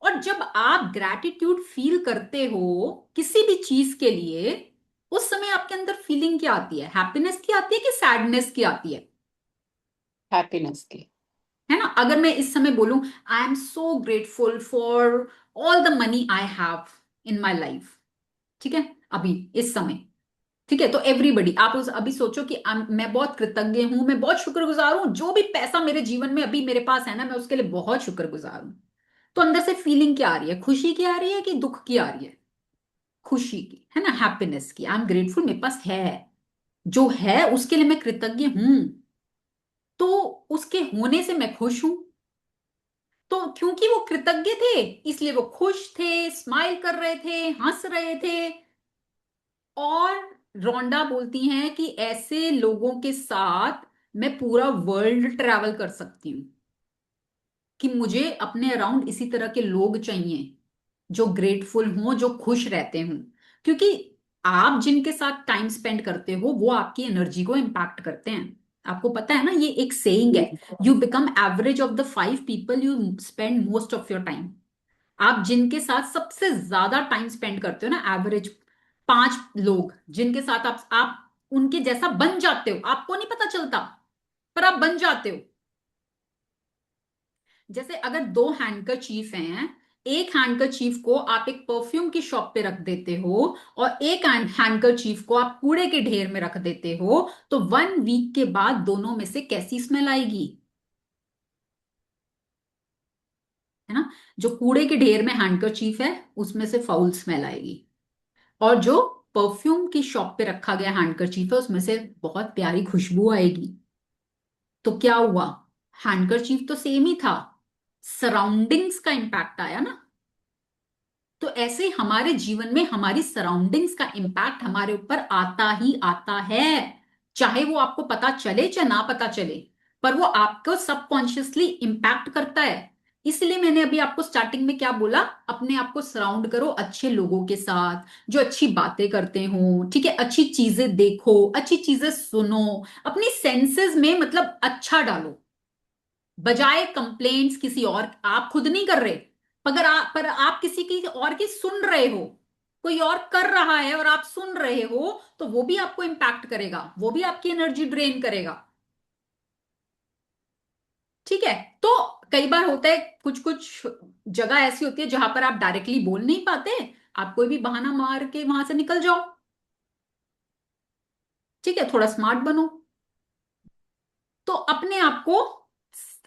और जब आप ग्रैटिट्यूड फील करते हो किसी भी चीज के लिए, उस समय आपके अंदर फीलिंग क्या आती है? हैप्पीनेस की आती है कि सैडनेस की आती Happiness ki. है ना? अगर मैं इस समय बोलूं I am so grateful for all the money I have in my life, ठीक है, अभी इस समय, ठीक है, तो एवरीबडी, आप उस अभी सोचो कि मैं बहुत कृतज्ञ हूं, मैं बहुत शुक्रगुजार हूं, जो भी पैसा मेरे जीवन में अभी मेरे पास है ना, मैं उसके लिए बहुत शुक्रगुजार हूं। तो अंदर से फीलिंग क्या आ रही है? खुशी की आ रही है कि दुख की आ रही है? खुशी की, है ना, हैप्पीनेस की। आई एम ग्रेटफुल, मेरे पास है, जो है उसके लिए मैं कृतज्ञ हूं, तो उसके होने से मैं खुश हूं। तो क्योंकि वो कृतज्ञ थे, इसलिए वो खुश थे, स्माइल कर रहे थे, हंस रहे थे। और रोंडा बोलती हैं कि ऐसे लोगों के साथ मैं पूरा वर्ल्ड ट्रैवल कर सकती हूँ, कि मुझे अपने अराउंड इसी तरह के लोग चाहिए जो ग्रेटफुल हों, जो खुश रहते हों। क्योंकि आप जिनके साथ टाइम स्पेंड करते हो वो आपकी एनर्जी को इम्पैक्ट करते हैं। आपको पता है ना, ये एक सेइंग है, you become average of the 5 people you spend most of your time. आप जिनके साथ सबसे ज्यादा टाइम स्पेंड करते हो ना, एवरेज 5 लोग जिनके साथ आप उनके जैसा बन जाते हो, आपको नहीं पता चलता पर आप बन जाते हो। जैसे अगर 2 हैंडकरचीफ हैं, एक हैंडकरचीफ को आप एक परफ्यूम की शॉप पे रख देते हो और एक हैंडकरचीफ को आप कूड़े के ढेर में रख देते हो, तो 1 वीक के बाद दोनों में से कैसी स्मेल आएगी? है ना? जो कूड़े के ढेर में हैंडकरचीफ है उसमें से फाउल स्मेल आएगी, और जो परफ्यूम की शॉप पे रखा गया हैंडकरचीफ है उसमें से बहुत प्यारी खुशबू आएगी। तो क्या हुआ? हैंडकरचीफ तो सेम ही था, सराउंडिंग्स का इंपैक्ट आया ना। तो ऐसे हमारे जीवन में हमारी सराउंडिंग्स का इंपैक्ट हमारे ऊपर आता ही आता है, चाहे वो आपको पता चले चाहे ना पता चले, पर वो आपको सबकॉन्शियसली इंपैक्ट करता है। इसलिए मैंने अभी आपको स्टार्टिंग में क्या बोला, अपने आप को सराउंड करो अच्छे लोगों के साथ जो अच्छी बातें करते हो, ठीक है, अच्छी चीजें देखो, अच्छी चीजें सुनो, अपनी सेंसेस में मतलब अच्छा डालो, बजाय कंप्लेंट्स किसी और, आप खुद नहीं कर रहे, पर आप किसी की और की सुन रहे हो, कोई और कर रहा है और आप सुन रहे हो, तो वो भी आपको इंपैक्ट करेगा, वो भी आपकी एनर्जी ड्रेन करेगा। ठीक है? तो कई बार होता है, कुछ कुछ जगह ऐसी होती है जहां पर आप डायरेक्टली बोल नहीं पाते, आप कोई भी बहाना मार के वहां से निकल जाओ। ठीक है, थोड़ा स्मार्ट बनो। तो अपने आप को,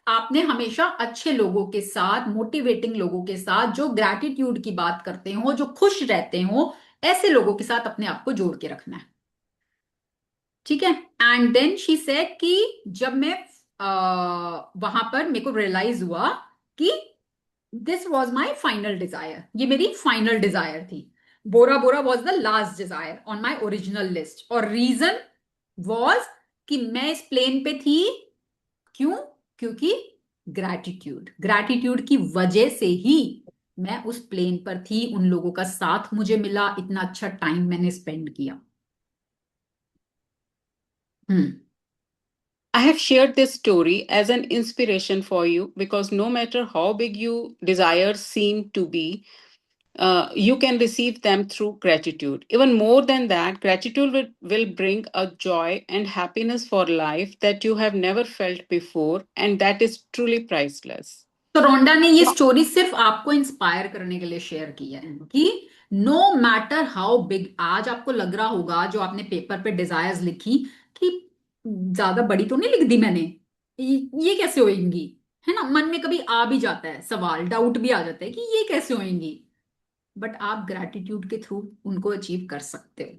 आपने हमेशा अच्छे लोगों के साथ, मोटिवेटिंग लोगों के साथ, जो ग्रैटिट्यूड की बात करते हो, जो खुश रहते हो, ऐसे लोगों के साथ अपने आप को जोड़ के रखना है। ठीक है? एंड देन शी सेड कि जब मैं वहां पर मेरे को रियलाइज हुआ कि this was my final desire, ये मेरी फाइनल डिजायर थी। Bora Bora was the last desire on my original list, और रीजन वॉज कि मैं इस प्लेन पे थी। क्यों? क्योंकि ग्रैटिट्यूड, ग्रैटिट्यूड की वजह से ही मैं उस प्लेन पर थी, उन लोगों का साथ मुझे मिला, इतना अच्छा टाइम मैंने स्पेंड किया। हम्म। I have shared this story as an inspiration for you because no matter how big your desires seem to be, you can receive them through gratitude. Even more than that, gratitude will bring a joy and happiness for life that you have never felt before, and that is truly priceless. तो रोंडा ने ये स्टोरी सिर्फ आपको इंस्पायर करने के लिए शेयर की है कि नो मैटर हाउ बिग, आज आपको लग रहा होगा जो आपने पेपर पे डिजायर्स लिखी कि ज्यादा बड़ी तो नहीं लिख दी मैंने, ये कैसे होएंगी, है ना? मन में कभी आ भी जाता है सवाल, डाउट भी आ जाता है कि ये कैसे होएंगी, बट आप ग्रैटिट्यूड के थ्रू उनको अचीव कर सकते हो।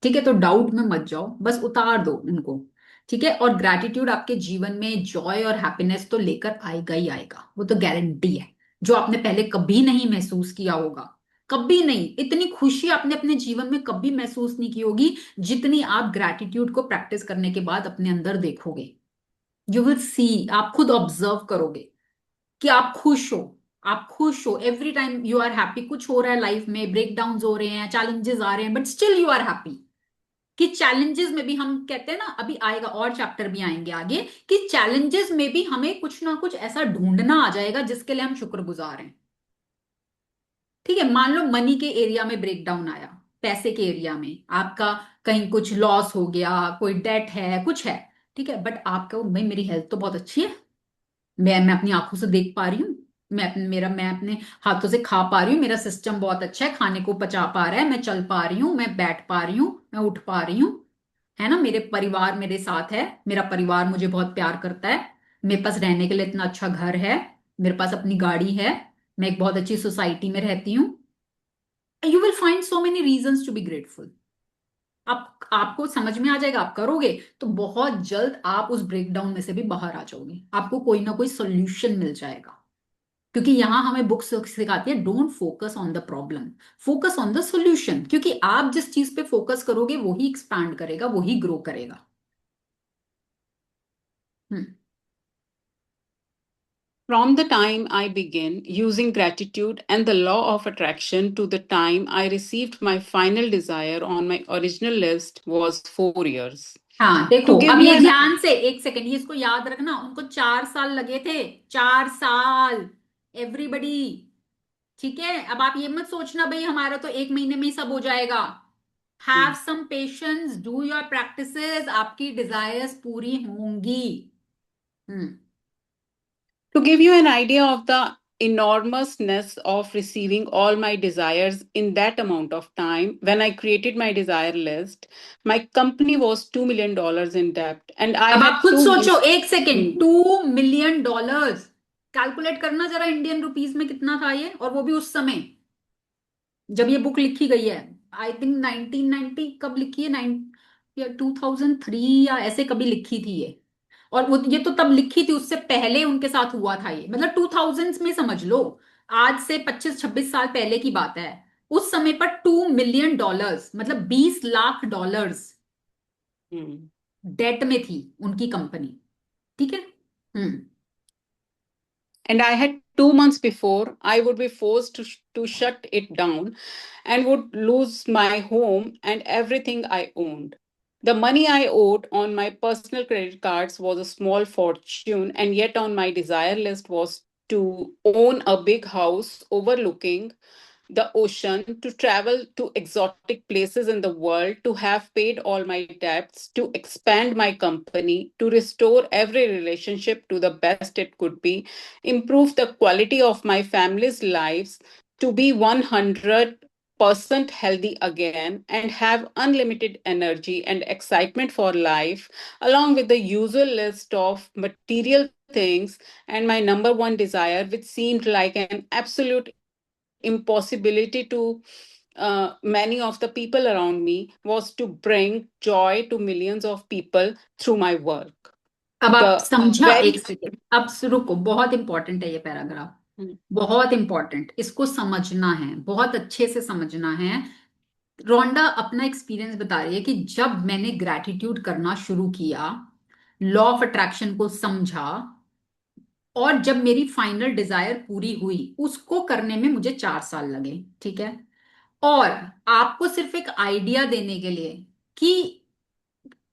ठीक है? तो डाउट में मत जाओ, बस उतार दो उनको। ठीक है? और ग्रैटिट्यूड आपके जीवन में जॉय और हैप्पीनेस तो लेकर आएगा ही आएगा, वो तो गारंटी है, जो आपने पहले कभी नहीं महसूस किया होगा। कभी नहीं, इतनी खुशी आपने अपने जीवन में कभी महसूस नहीं की होगी जितनी आप ग्रैटिट्यूड को प्रैक्टिस करने के बाद अपने अंदर देखोगे। यू विल सी, आप खुद ऑब्जर्व करोगे कि आप खुश हो, आप खुश हो, every time you are happy. कुछ हो रहा है लाइफ में, ब्रेक डाउन हो रहे हैं, चैलेंजेस आ रहे हैं, but still you are happy. कि चैलेंजेस में भी, हम कहते हैं ना, अभी आएगा और चैप्टर भी आएंगे आगे, कि चैलेंजेस में भी हमें कुछ ना कुछ ऐसा ढूंढना आ जाएगा जिसके लिए हम शुक्रगुजार हैं। ठीक है? मान लो मनी के एरिया में ब्रेकडाउन आया, पैसे के एरिया में आपका कहीं कुछ लॉस हो गया, कोई डेट है, कुछ है, ठीक है, बट आपका भाई मेरी हेल्थ तो बहुत अच्छी है, मैं अपनी आंखों से देख पा रही हूँ, मैं अपने हाथों से खा पा रही हूँ, मेरा सिस्टम बहुत अच्छा है, खाने को पचा पा रहा है, मैं चल पा रही हूँ, मैं बैठ पा रही हूँ, मैं उठ पा रही हूँ, है ना? मेरे परिवार मेरे साथ है, मेरा परिवार मुझे बहुत प्यार करता है, मेरे पास रहने के लिए इतना अच्छा घर है, मेरे पास अपनी गाड़ी है, मैं एक बहुत अच्छी सोसाइटी में रहती हूँ। You will find so many reasons to be grateful. आपको समझ में आ जाएगा, आप करोगे तो बहुत जल्द आप उस ब्रेकडाउन में से भी बाहर आ जाओगे, आपको कोई ना कोई सोल्यूशन मिल जाएगा। क्योंकि यहां हमें बुक्स सिखाती है don't focus on the problem, focus on the solution, क्योंकि आप जिस चीज पे फोकस करोगे वही एक्सपैंड करेगा, वही ग्रो करेगा। हम्म। From the time I began using gratitude and the law of attraction to the time I received my final desire on my original list was 4 years. हाँ देखो, To give अब you ये an ध्यान से एक सेकेंड, ये इसको याद रखना, उनको 4 साल लगे थे, 4 साल, एवरीबडी। ठीक है, अब आप ये मत सोचना भाई हमारा तो 1 महीने में ही सब हो जाएगा। Have some patience, do your practices, आपकी डिजायर्स पूरी होंगी। हम्म। To give you an idea of the enormousness of receiving all my desires in that amount of time, when I created my desire list, my company was $2 million in debt, and I अब had आप खुद two सोचो, months. 1 सेकेंड, $2 million, कैलकुलेट करना जरा इंडियन रुपीस में कितना था ये, और वो भी उस समय जब ये बुक लिखी गई है। आई थिंक 1990, कब लिखी है, 2003 या ऐसे कभी लिखी थी ये। और वो ये तो तब लिखी थी, उससे पहले उनके साथ हुआ था ये, मतलब 2000s में समझ लो। आज से 25-26 साल पहले की बात है। उस समय पर $2 million, मतलब $20 लाख Hmm. डेट में थी उनकी कंपनी। ठीक है। हम्म। And I had 2 months before I would be forced to shut it down and would lose my home and everything I owned. The money I owed on my personal credit cards was a small fortune, and yet on my desire list was to own a big house overlooking the ocean, to travel to exotic places in the world, to have paid all my debts, to expand my company, to restore every relationship to the best it could be, improve the quality of my family's lives, to be 100% healthy again, and have unlimited energy and excitement for life, along with the usual list of material things, and my number one desire, which seemed like an absolute impossibility to many of the people around me, was to bring joy to millions of people through my work. अब आप The समझा, very 1 सेकेंड, अब रुको, बहुत इंपॉर्टेंट है ये पैराग्राफ, बहुत इंपॉर्टेंट, इसको समझना है, बहुत अच्छे से समझना है। रोंडा अपना एक्सपीरियंस बता रही है कि जब मैंने ग्रैटिट्यूड करना शुरू किया, लॉ ऑफ अट्रैक्शन को समझा, और जब मेरी फाइनल डिजायर पूरी हुई, उसको करने में मुझे 4 साल लगे। ठीक है। और आपको सिर्फ एक आइडिया देने के लिए कि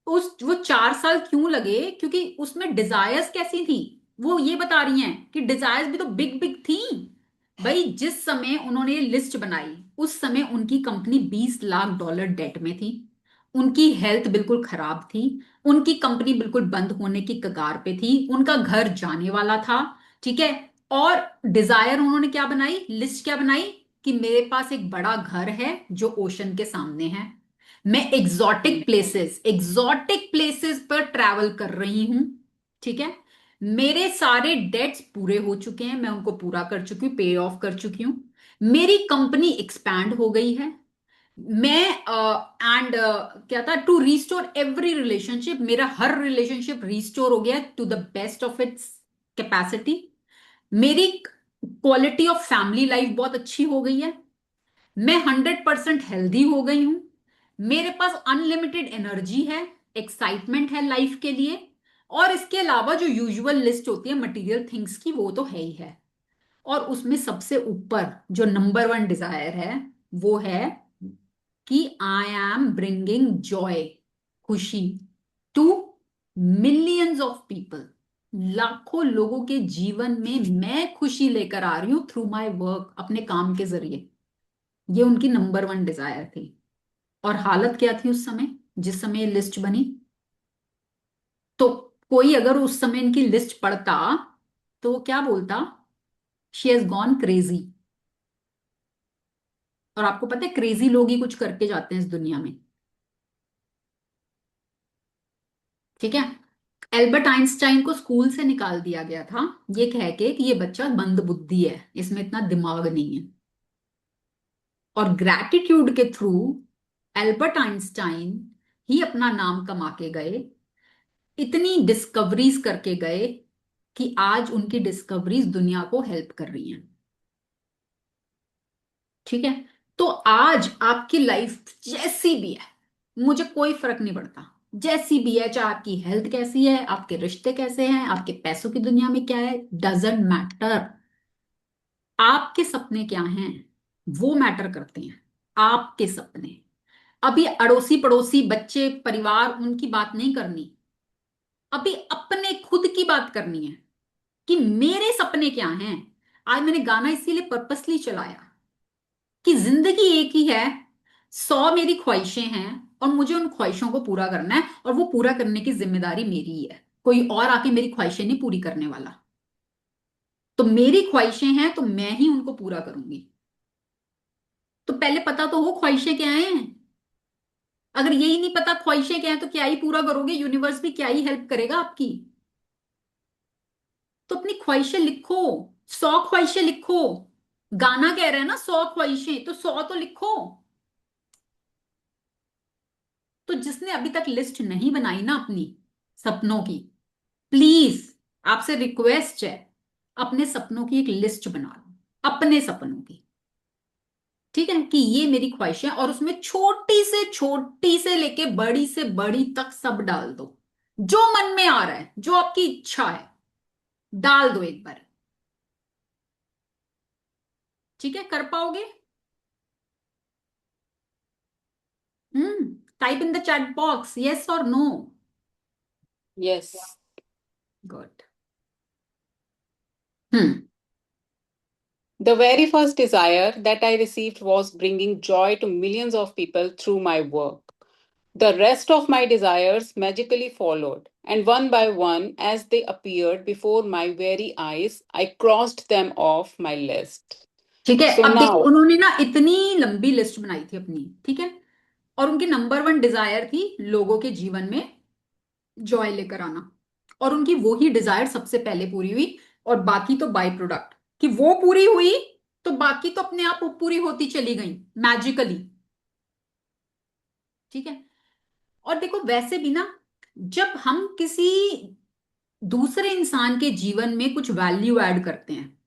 उस वो 4 साल क्यों लगे, क्योंकि उसमें डिजायर्स कैसी थी, वो ये बता रही हैं कि डिजायर्स भी तो बिग बिग थी। भाई जिस समय उन्होंने ये लिस्ट बनाई, उस समय उनकी कंपनी $20 लाख डेट में थी, उनकी हेल्थ बिल्कुल खराब थी, उनकी कंपनी बिल्कुल बंद होने की कगार पे थी, उनका घर जाने वाला था। ठीक है। और डिजायर उन्होंने क्या बनाई, लिस्ट क्या बनाई, कि मेरे पास एक बड़ा घर है जो ओशन के सामने है, मैं एग्जॉटिक प्लेसेस पर ट्रैवल कर रही हूं। ठीक है। मेरे सारे डेट्स पूरे हो चुके हैं, मैं उनको पूरा कर चुकी हूँ, पे ऑफ कर चुकी हूँ, मेरी कंपनी एक्सपैंड हो गई है, मैं एंड क्या था, टू रिस्टोर एवरी रिलेशनशिप, मेरा हर रिलेशनशिप रिस्टोर हो गया to the best of its capacity, मेरी क्वालिटी ऑफ फैमिली लाइफ बहुत अच्छी हो गई है, मैं 100% हेल्दी हो गई हूं, मेरे पास अनलिमिटेड एनर्जी है, एक्साइटमेंट है लाइफ के लिए, और इसके अलावा जो यूजुअल लिस्ट होती है मटेरियल थिंग्स की, वो तो है ही है। और उसमें सबसे ऊपर जो नंबर वन डिजायर है, वो है कि आई एम ब्रिंगिंग जॉय, खुशी, टू मिलियंस ऑफ पीपल, लाखों लोगों के जीवन में मैं खुशी लेकर आ रही हूं थ्रू माय वर्क, अपने काम के जरिए। ये उनकी नंबर वन डिजायर थी। और हालत क्या थी उस समय, जिस समय ये लिस्ट बनी, तो कोई अगर उस समय इनकी लिस्ट पढ़ता तो वो क्या बोलता, शी हैज गॉन क्रेजी। और आपको पता है क्रेजी लोग ही कुछ करके जाते हैं इस दुनिया में। ठीक है। एल्बर्ट आइंस्टाइन को स्कूल से निकाल दिया गया था, ये कह के कि ये बच्चा मंद बुद्धि है, इसमें इतना दिमाग नहीं है। और ग्रैटिट्यूड के थ्रू एल्बर्ट आइंस्टाइन ही अपना नाम कमा के गए, इतनी डिस्कवरीज करके गए, कि आज उनकी डिस्कवरीज दुनिया को हेल्प कर रही हैं। ठीक है, तो आज आपकी लाइफ जैसी भी है, मुझे कोई फर्क नहीं पड़ता, जैसी भी है, चाहे आपकी हेल्थ कैसी है, आपके रिश्ते कैसे हैं, आपके पैसों की दुनिया में क्या है, डजेंट मैटर। आपके सपने क्या हैं वो मैटर करते हैं। आपके सपने, अभी अड़ोसी पड़ोसी बच्चे परिवार उनकी बात नहीं करनी, अभी अपने खुद की बात करनी है कि मेरे सपने क्या हैं। आज मैंने गाना इसीलिए पर्पसली चलाया कि जिंदगी एक ही है, 100 मेरी ख्वाहिशें हैं और मुझे उन ख्वाहिशों को पूरा करना है, और वो पूरा करने की जिम्मेदारी मेरी ही है, कोई और आके मेरी ख्वाहिशें नहीं पूरी करने वाला। तो मेरी ख्वाहिशें हैं तो मैं ही उनको पूरा करूंगी। तो पहले पता तो हो ख्वाहिशें क्या हैं। अगर यही नहीं पता ख्वाहिशें क्या हैं तो क्या ही पूरा करोगे, यूनिवर्स भी क्या ही हेल्प करेगा आपकी। तो अपनी ख्वाहिशें लिखो, 100 ख्वाहिशें लिखो। गाना कह रहा है ना 100 ख्वाहिशें, तो 100 तो लिखो। तो जिसने अभी तक लिस्ट नहीं बनाई ना अपनी सपनों की, प्लीज आपसे रिक्वेस्ट है, अपने सपनों की एक लिस्ट बना लो, अपने सपनों की। ठीक है, कि ये मेरी ख्वाहिश है, और उसमें छोटी से लेके बड़ी से बड़ी तक सब डाल दो। जो मन में आ रहा है, जो आपकी इच्छा है, डाल दो एक बार। ठीक है, कर पाओगे? Type in the chat box yes और no. Yes. Good. Hmm. The very first desire that I received was bringing joy to millions of people through my work. The rest of my desires magically followed, and one by one, as they appeared before my very eyes, I crossed them off my list. ठीक है, So अब देखो now, उन्होंने ना इतनी लंबी लिस्ट बनाई थी अपनी। ठीक है, और उनकी नंबर 1 डिजायर थी लोगों के जीवन में जॉय लेकर आना, और उनकी वो ही डिजायर सबसे पहले पूरी हुई, और बाकी तो बाय प्रोडक्ट कि वो पूरी हुई, तो बाकी तो अपने आप पूरी होती चली गई मैजिकली। ठीक है, और देखो वैसे भी ना, जब हम किसी दूसरे इंसान के जीवन में कुछ वैल्यू ऐड करते हैं,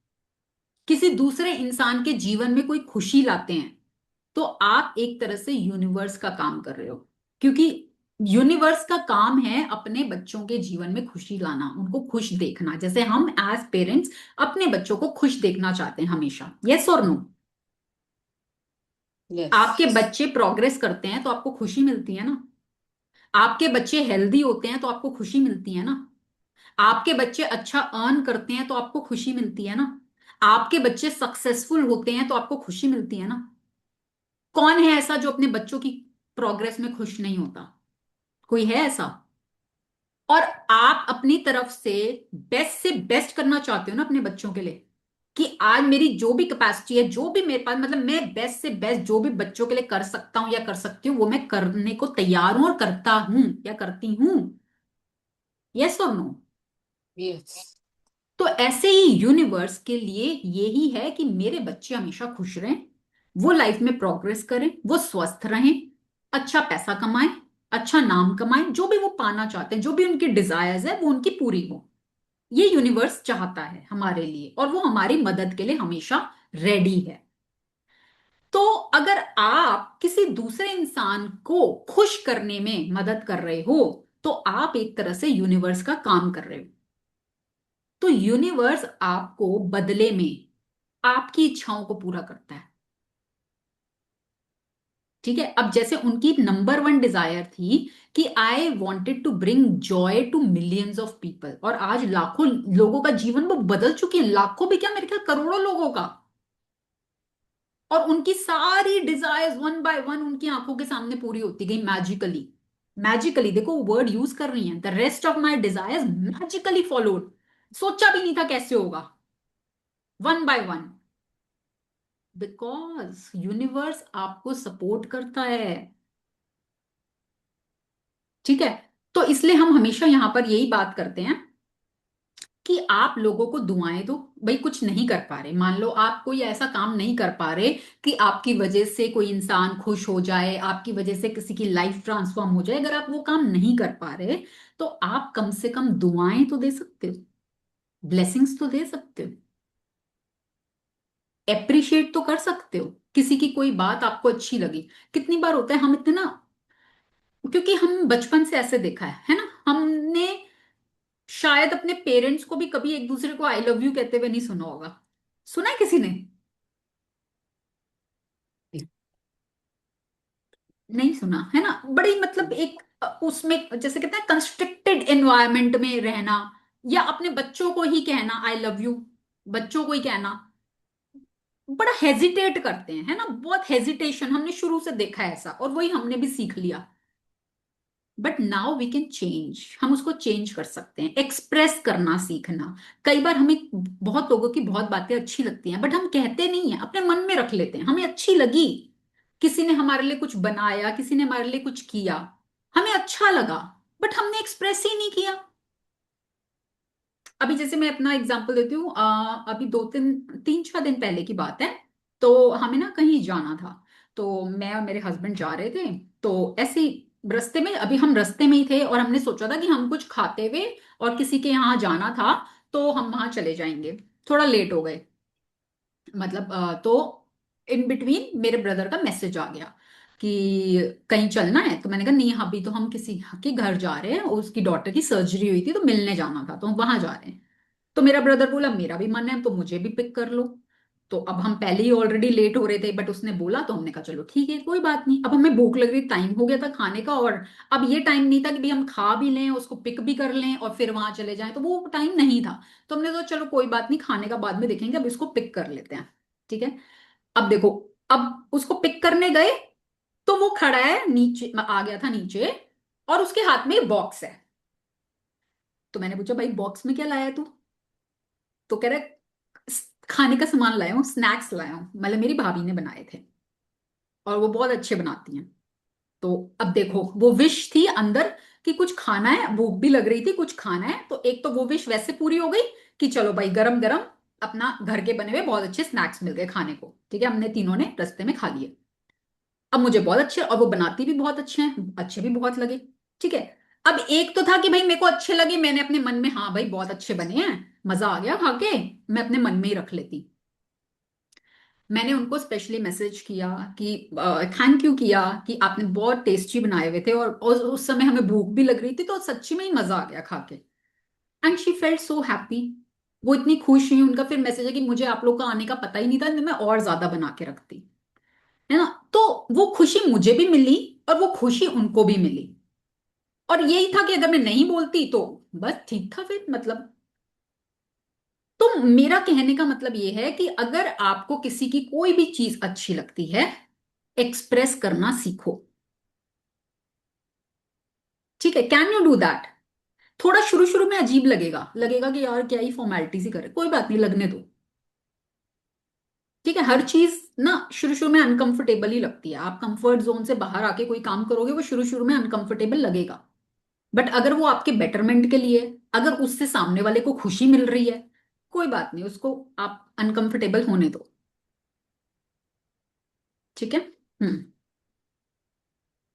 किसी दूसरे इंसान के जीवन में कोई खुशी लाते हैं, तो आप एक तरह से यूनिवर्स का काम कर रहे हो। क्योंकि यूनिवर्स का काम है अपने बच्चों के जीवन में खुशी लाना, उनको खुश देखना, जैसे हम एज पेरेंट्स अपने बच्चों को खुश देखना चाहते हैं हमेशा। यस और नो? yes, आपके बच्चे प्रोग्रेस करते हैं तो आपको खुशी मिलती है ना। आपके बच्चे हेल्दी होते हैं तो आपको खुशी मिलती है ना। आपके बच्चे अच्छा अर्न करते हैं तो आपको खुशी मिलती है ना। आपके बच्चे सक्सेसफुल होते हैं तो आपको खुशी मिलती है ना। कौन है ऐसा जो अपने बच्चों की प्रोग्रेस में खुश नहीं होता? कोई है ऐसा? और आप अपनी तरफ से बेस्ट करना चाहते हो ना अपने बच्चों के लिए, कि आज मेरी जो भी कैपेसिटी है, जो भी मेरे पास, मतलब मैं बेस्ट से बेस्ट जो भी बच्चों के लिए कर सकता हूं या कर सकती हूँ वो मैं करने को तैयार हूं और करता हूं या करती हूं। यस और नो? yes, तो ऐसे ही यूनिवर्स के लिए यही है कि मेरे बच्चे हमेशा खुश रहें, वो लाइफ में प्रोग्रेस करें, वो स्वस्थ रहें, अच्छा पैसा कमाएं, अच्छा नाम कमाएं, जो भी वो पाना चाहते हैं, जो भी उनकी डिजायर्स है वो उनकी पूरी हो। ये यूनिवर्स चाहता है हमारे लिए, और वो हमारी मदद के लिए हमेशा रेडी है। तो अगर आप किसी दूसरे इंसान को खुश करने में मदद कर रहे हो, तो आप एक तरह से यूनिवर्स का काम कर रहे हो। तो यूनिवर्स आपको बदले में आपकी इच्छाओं को पूरा करता है। ठीक है, अब जैसे उनकी नंबर 1 डिजायर थी कि I wanted to bring joy to millions of people, और आज लाखों लोगों का जीवन वो बदल चुकी है, लाखों भी क्या, मेरे ख्याल करोड़ों लोगों का। और उनकी सारी डिजायर्स वन बाय वन उनकी आंखों के सामने पूरी होती गई मैजिकली। मैजिकली देखो वर्ड यूज कर रही हैं, the rest of my desires magically followed. सोचा भी नहीं था कैसे होगा, one by one. Because universe आपको सपोर्ट करता है। ठीक है, तो इसलिए हम हमेशा यहां पर यही बात करते हैं कि आप लोगों को दुआएं दो। भाई कुछ नहीं कर पा रहे, मान लो आप कोई ऐसा काम नहीं कर पा रहे कि आपकी वजह से कोई इंसान खुश हो जाए, आपकी वजह से किसी की लाइफ ट्रांसफॉर्म हो जाए, अगर आप वो काम नहीं कर पा रहे तो आप कम से कम दुआएं तो दे सकते हो। ब्लेसिंग्स तो दे सकते हो, एप्रिशिएट तो कर सकते हो, किसी की कोई बात आपको अच्छी लगी। कितनी बार होता है हम इतना, क्योंकि हम बचपन से ऐसे देखा है ना, हमने शायद अपने पेरेंट्स को भी कभी एक दूसरे को आई लव यू कहते हुए नहीं सुना होगा। सुना है किसी ने? नहीं सुना है ना, बड़ी मतलब एक उसमें जैसे कहते हैं कंस्ट्रिक्टेड एनवायरनमेंट में रहना, या अपने बच्चों को ही कहना आई लव यू, बच्चों को ही कहना, बड़ा हेजिटेट करते हैं, है ना, बहुत हेजिटेशन हमने शुरू से देखा है ऐसा, और वही हमने भी सीख लिया। But now we can change, हम उसको चेंज कर सकते हैं, एक्सप्रेस करना सीखना। कई बार हमें बहुत लोगों की बहुत बातें अच्छी लगती हैं, बट हम कहते नहीं है, अपने मन में रख लेते हैं, हमें अच्छी लगी, किसी ने हमारे लिए कुछ बनाया, किसी ने हमारे लिए कुछ किया, हमें अच्छा लगा, बट हमने एक्सप्रेस ही नहीं किया। अभी जैसे मैं अपना एग्जांपल देती हूँ, अभी 3-4 दिन पहले की बात है। तो हमें ना कहीं जाना था, तो मैं और मेरे हस्बैंड जा रहे थे। तो ऐसे ही रास्ते में, अभी हम रास्ते में ही थे, और हमने सोचा था कि हम कुछ खाते हुए और किसी के यहाँ जाना था, तो हम वहां चले जाएंगे। थोड़ा लेट हो गए, मतलब तो इन बिटवीन मेरे ब्रदर का मैसेज आ गया कि कहीं चलना है। तो मैंने कहा नहीं, अभी तो हम किसी के घर जा रहे हैं, उसकी डॉटर की सर्जरी हुई थी तो मिलने जाना था, तो हम वहां जा रहे हैं। तो मेरा ब्रदर बोला मेरा भी मन है, तो मुझे भी पिक कर लो। तो अब हम पहले ही ऑलरेडी लेट हो रहे थे, बट उसने बोला तो हमने कहा चलो ठीक है, कोई बात नहीं। अब हमें भूख लग रही, टाइम हो गया था खाने का, और अब ये टाइम नहीं था कि भाई हम खा भी लें, उसको पिक भी कर लें और फिर वहां चले जाएं, तो वो टाइम नहीं था। तो हमने तो चलो कोई बात नहीं, खाने का बाद में देखेंगे, अब इसको पिक कर लेते हैं। ठीक है। अब देखो, अब उसको पिक करने गए, तो वो खड़ा है नीचे, आ गया था नीचे, और उसके हाथ में बॉक्स है। तो मैंने पूछा भाई बॉक्स में क्या लाया है तू? तो कह रहा खाने का सामान लाया हूँ, स्नैक्स लाया हूँ, मतलब मेरी भाभी ने बनाए थे, और वो बहुत अच्छे बनाती हैं। तो अब देखो, वो विश थी अंदर कि कुछ खाना है, भूख भी लग रही थी, कुछ खाना है, तो एक तो वो विश वैसे पूरी हो गई कि चलो भाई गरम गरम अपना घर के बने हुए बहुत अच्छे स्नैक्स मिल गए खाने को। ठीक है, हमने तीनों ने रास्ते में खा लिए। अब मुझे बहुत अच्छे, और वो बनाती भी बहुत अच्छे हैं, अच्छे भी बहुत लगे। ठीक है। अब एक तो था कि भाई मेरे को अच्छे लगे, मैंने अपने मन में हाँ भाई बहुत अच्छे बने हैं, मजा आ गया खा के, मैं अपने मन में ही रख लेती। मैंने उनको स्पेशली मैसेज किया कि थैंक यू किया कि आपने बहुत टेस्टी बनाए हुए थे, और उस समय हमें भूख भी लग रही थी, तो सच्ची में ही मजा आ गया खा के। And she felt so happy, वो इतनी खुश हुई। उनका फिर मैसेज है कि मुझे आप लोग का आने का पता ही नहीं था, नहीं मैं और ज्यादा बना के रखती, है ना। तो वो खुशी मुझे भी मिली, और वो खुशी उनको भी मिली। और यही था कि अगर मैं नहीं बोलती तो बस ठीक था फिर, मतलब। तो मेरा कहने का मतलब ये है कि अगर आपको किसी की कोई भी चीज अच्छी लगती है, एक्सप्रेस करना सीखो। ठीक है, कैन यू डू दैट? थोड़ा शुरू शुरू में अजीब लगेगा, लगेगा कि यार क्या ही फॉर्मेलिटी सी करे, कोई बात नहीं, लगने दो। ठीक है, हर चीज ना शुरू शुरू में अनकंफर्टेबल ही लगती है, आप कंफर्ट जोन से बाहर आके कोई काम करोगे, वो शुरू शुरू में अनकंफर्टेबल लगेगा। बट अगर वो आपके बेटरमेंट के लिए, अगर उससे सामने वाले को खुशी मिल रही है, कोई बात नहीं, उसको आप अनकंफर्टेबल होने दो। ठीक है। हम्म।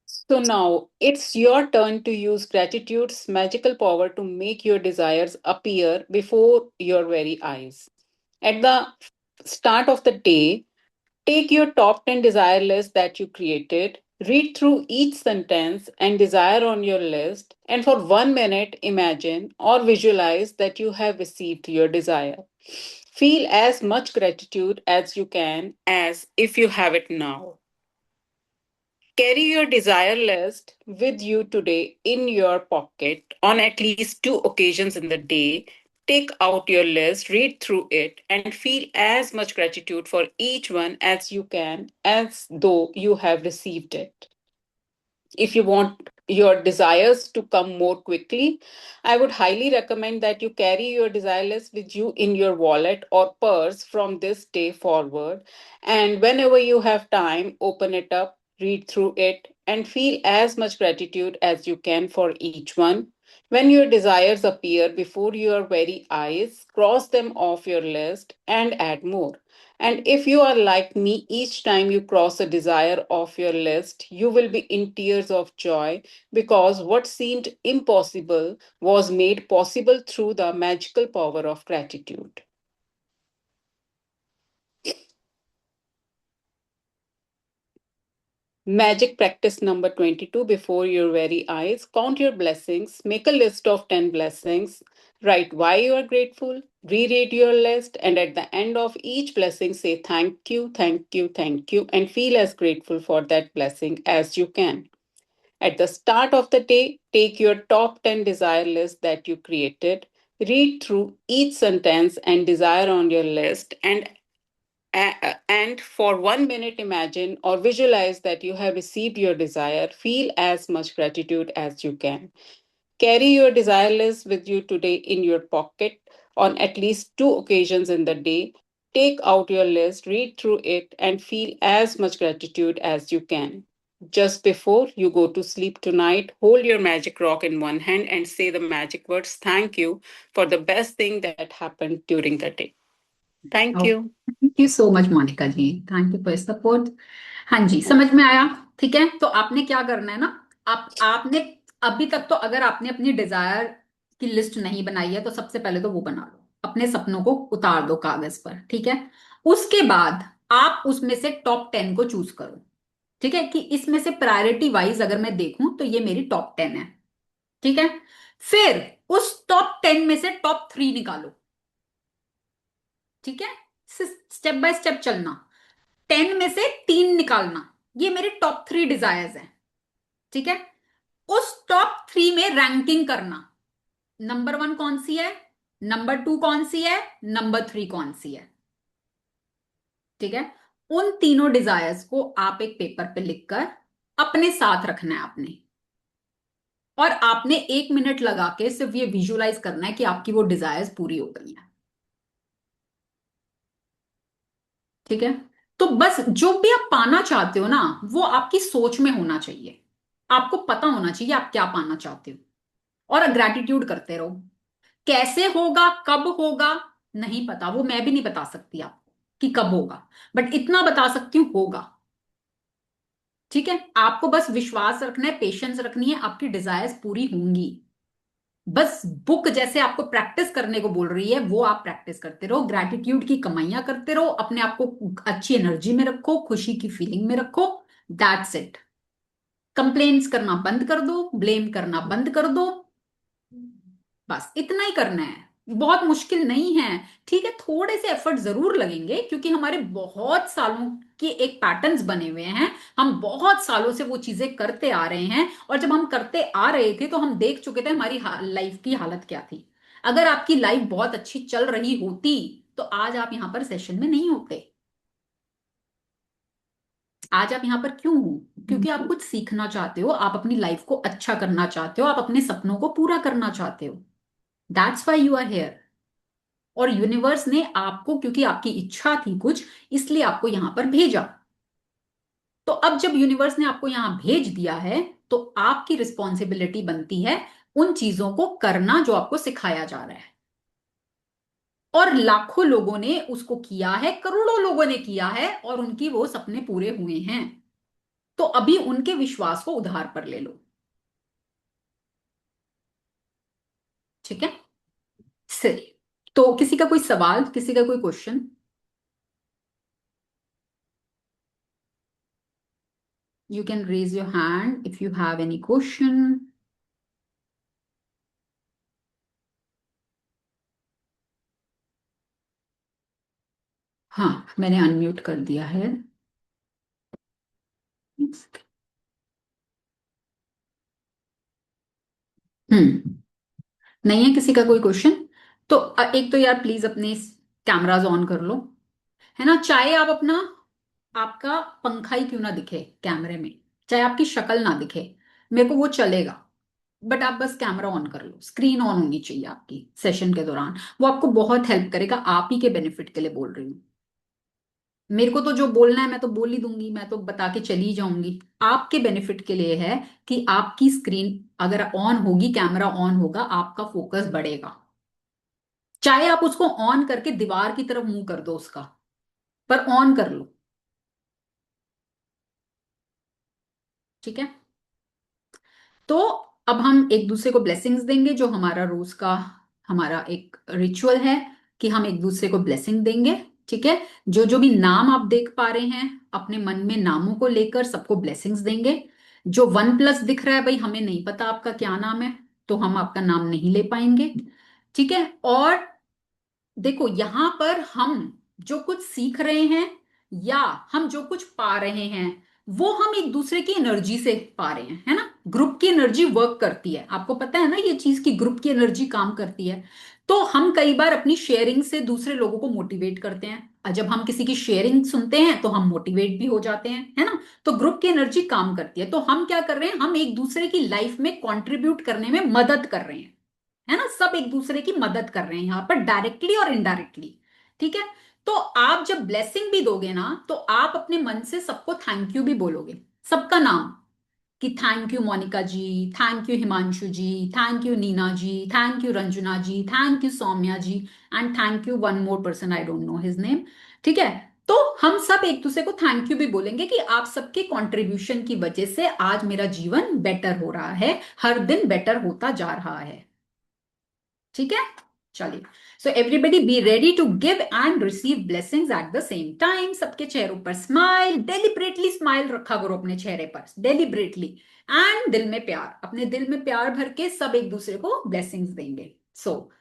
So now it's your turn to use gratitude's magical power to make your desires appear before your very eyes. At the start of the day, take your top 10 desire list that you created, read through each sentence and desire on your list, and for 1 minute, imagine or visualize that you have received your desire. Feel as much gratitude as you can, as if you have it now. Carry your desire list with you today in your pocket on at least two occasions in the day. Take out your list, read through it, and feel as much gratitude for each one as you can, as though you have received it. If you want your desires to come more quickly, I would highly recommend that you carry your desire list with you in your wallet or purse from this day forward. And whenever you have time, open it up, read through it, and feel as much gratitude as you can for each one. When your desires appear before your very eyes, cross them off your list and add more. And if you are like me, each time you cross a desire off your list, you will be in tears of joy because what seemed impossible was made possible through the magical power of gratitude. Magic practice number 22 before your very eyes. Count your blessings. Make a list of 10 blessings. Write why you are grateful. Reread your list. And at the end of each blessing, say thank you, thank you, thank you, and feel as grateful for that blessing as you can. At the start of the day, take your top 10 desire list that you created. Read through each sentence and desire on your list and for 1 minute, imagine or visualize that you have received your desire. Feel as much gratitude as you can. Carry your desire list with you today in your pocket on at least two occasions in the day. Take out your list, read through it, and feel as much gratitude as you can. Just before you go to sleep tonight, hold your magic rock in one hand and say the magic words thank you for the best thing that happened during the day. Thank you. Thank you so much Monika ji, thank you for support. हाँ जी, समझ में आया। ठीक है, तो आपने क्या करना है ना, आपने अभी तक तो अगर आपने अपनी डिजायर की लिस्ट नहीं बनाई है तो सबसे पहले तो वो बना लो, अपने सपनों को उतार दो कागज पर। ठीक है, उसके बाद आप उसमें से टॉप 10 को चूज करो। ठीक है, कि इसमें से प्रायोरिटी वाइज अगर मैं देखूं तो ये मेरी टॉप 10 है। ठीक है, फिर उस टॉप 10 में से टॉप 3 निकालो। ठीक है, स्टेप बाय स्टेप चलना। 10 में से 3 निकालना, ये मेरे टॉप 3 डिजायर्स हैं। ठीक है, उस टॉप 3 में रैंकिंग करना, नंबर 1 कौन सी है, नंबर 2 कौन सी है, नंबर 3 कौन सी है। ठीक है, उन तीनों डिजायर्स को आप एक पेपर पे लिखकर अपने साथ रखना है आपने, और आपने 1 मिनट लगा के सिर्फ ये विजुअलाइज करना है कि आपकी वो डिजायर्स पूरी हो गई हैं। ठीक है, तो बस जो भी आप पाना चाहते हो ना, वो आपकी सोच में होना चाहिए। आपको पता होना चाहिए आप क्या पाना चाहते हो, और ग्रैटिट्यूड करते रहो। कैसे होगा, कब होगा, नहीं पता, वो मैं भी नहीं बता सकती आपको कि कब होगा, बट इतना बता सकती हूं, होगा। ठीक है, आपको बस विश्वास रखना है, पेशेंस रखनी है, आपकी डिजायर्स पूरी होंगी। बस बुक जैसे आपको प्रैक्टिस करने को बोल रही है, वो आप प्रैक्टिस करते रहो, ग्रैटिट्यूड की कमाइयां करते रहो, अपने आप को अच्छी एनर्जी में रखो, खुशी की फीलिंग में रखो। That's it. कंप्लेन्स करना बंद कर दो, ब्लेम करना बंद कर दो। बस इतना ही करना है, बहुत मुश्किल नहीं है। ठीक है, थोड़े से एफर्ट जरूर लगेंगे क्योंकि हमारे बहुत सालों के एक पैटर्न्स बने हुए हैं, हम बहुत सालों से वो चीजें करते आ रहे हैं, और जब हम करते आ रहे थे तो हम देख चुके थे हमारी लाइफ की हालत क्या थी। अगर आपकी लाइफ बहुत अच्छी चल रही होती तो आज आप यहां पर सेशन में नहीं होते। आज आप यहां पर क्यों हो? क्योंकि आप कुछ सीखना चाहते हो, आप अपनी लाइफ को अच्छा करना चाहते हो, आप अपने सपनों को पूरा करना चाहते हो। That's why you are here. और यूनिवर्स ने आपको, क्योंकि आपकी इच्छा थी कुछ, इसलिए आपको यहां पर भेजा। तो अब जब यूनिवर्स ने आपको यहां भेज दिया है तो आपकी रिस्पॉन्सिबिलिटी बनती है उन चीजों को करना जो आपको सिखाया जा रहा है। और लाखों लोगों ने उसको किया है, करोड़ों लोगों ने किया है, और उनकी वो सपने पूरे हुए हैं। तो अभी उनके विश्वास को उधार पर ले लो। ठीक है, सही। तो किसी का कोई सवाल, किसी का कोई question? You can raise your hand if you have any question. हाँ, मैंने अनम्यूट कर दिया है। नहीं है किसी का कोई क्वेश्चन? तो एक तो यार प्लीज अपने कैमराज ऑन कर लो, है ना। चाहे आप अपना, आपका पंखा ही क्यों ना दिखे कैमरे में, चाहे आपकी शक्ल ना दिखे, मेरे को वो चलेगा, बट आप बस कैमरा ऑन कर लो, स्क्रीन ऑन होनी चाहिए आपकी सेशन के दौरान। वो आपको बहुत हेल्प करेगा, आप ही के बेनिफिट के लिए बोल रही हूँ। मेरे को तो जो बोलना है मैं तो बोल ही दूंगी, मैं तो बता के चली जाऊंगी। आपके बेनिफिट के लिए है कि आपकी स्क्रीन अगर ऑन होगी, कैमरा ऑन होगा, आपका फोकस बढ़ेगा। चाहे आप उसको ऑन करके दीवार की तरफ मुंह कर दो उसका, पर ऑन कर लो, ठीक है। तो अब हम एक दूसरे को ब्लेसिंग्स देंगे, जो हमारा रोज का हमारा एक रिचुअल है कि हम एक दूसरे को ब्लेसिंग देंगे, ठीक है। जो जो भी नाम आप देख पा रहे हैं, अपने मन में नामों को लेकर सबको ब्लेसिंग्स देंगे। जो 1+ दिख रहा है, भाई हमें नहीं पता आपका क्या नाम है, तो हम आपका नाम नहीं ले पाएंगे, ठीक है। और देखो यहां पर हम जो कुछ सीख रहे हैं या हम जो कुछ पा रहे हैं, वो हम एक दूसरे की एनर्जी से पा रहे हैं, है ना। ग्रुप की एनर्जी वर्क करती है, आपको पता है ना ये चीज की ग्रुप की एनर्जी काम करती है। तो हम कई बार अपनी शेयरिंग से दूसरे लोगों को मोटिवेट करते हैं, और जब हम किसी की शेयरिंग सुनते हैं तो हम मोटिवेट भी हो जाते हैं, है ना। तो ग्रुप की एनर्जी काम करती है। तो हम क्या कर रहे हैं, हम एक दूसरे की लाइफ में कंट्रीब्यूट करने में मदद कर रहे हैं, है ना। सब एक दूसरे की मदद कर रहे हैं यहां पर, डायरेक्टली और इनडायरेक्टली, ठीक है। तो आप जब ब्लेसिंग भी दोगे ना, तो आप अपने मन से सबको थैंक यू भी बोलोगे, सबका नाम, कि thank you Monika ji, thank you Himanshu ji, thank you Neena ji, thank you Ranjana ji, thank you Saumya ji, and thank you one more person, I don't know his name, ठीक है। तो हम सब एक दूसरे को थैंक यू भी बोलेंगे कि आप सबके कंट्रीब्यूशन की वजह से आज मेरा जीवन बेटर हो रहा है, हर दिन बेटर होता जा रहा है, ठीक है। चलिए, so everybody be ready to give and receive blessings at the same time. सबके चेहरों पर स्माइल, डेलिबरेटली स्माइल रखा करो अपने चेहरे पर, डेलिबरेटली। एंड दिल में प्यार, अपने दिल में प्यार भर के सब एक दूसरे को ब्लेसिंग्स देंगे। So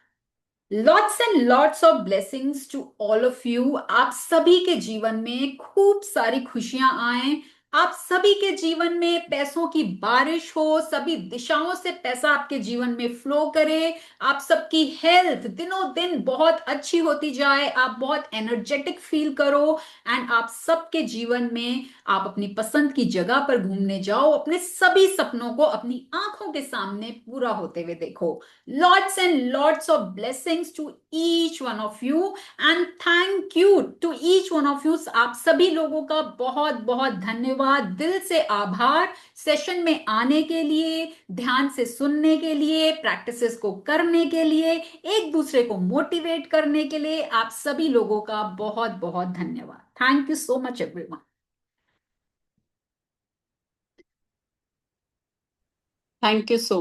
lots and lots of blessings to all of you. आप सभी के जीवन में खूब सारी खुशियां आए, आप सभी के जीवन में पैसों की बारिश हो, सभी दिशाओं से पैसा आपके जीवन में फ्लो करे, आप सबकी हेल्थ दिनों दिन बहुत अच्छी होती जाए, आप बहुत एनर्जेटिक फील करो, एंड आप सबके जीवन में आप अपनी पसंद की जगह पर घूमने जाओ, अपने सभी सपनों को अपनी आंखों के सामने पूरा होते हुए देखो। Lots and lots of blessings to each one of you, and thank you to each one of you। आप सभी लोगों का बहुत बहुत धन्यवाद, दिल से आभार, सेशन में आने के लिए, ध्यान से सुनने के लिए, प्रैक्टिसेस को करने के लिए, एक दूसरे को मोटिवेट करने के लिए। आप सभी लोगों का बहुत बहुत धन्यवाद। Thank you so much everyone. Thank you so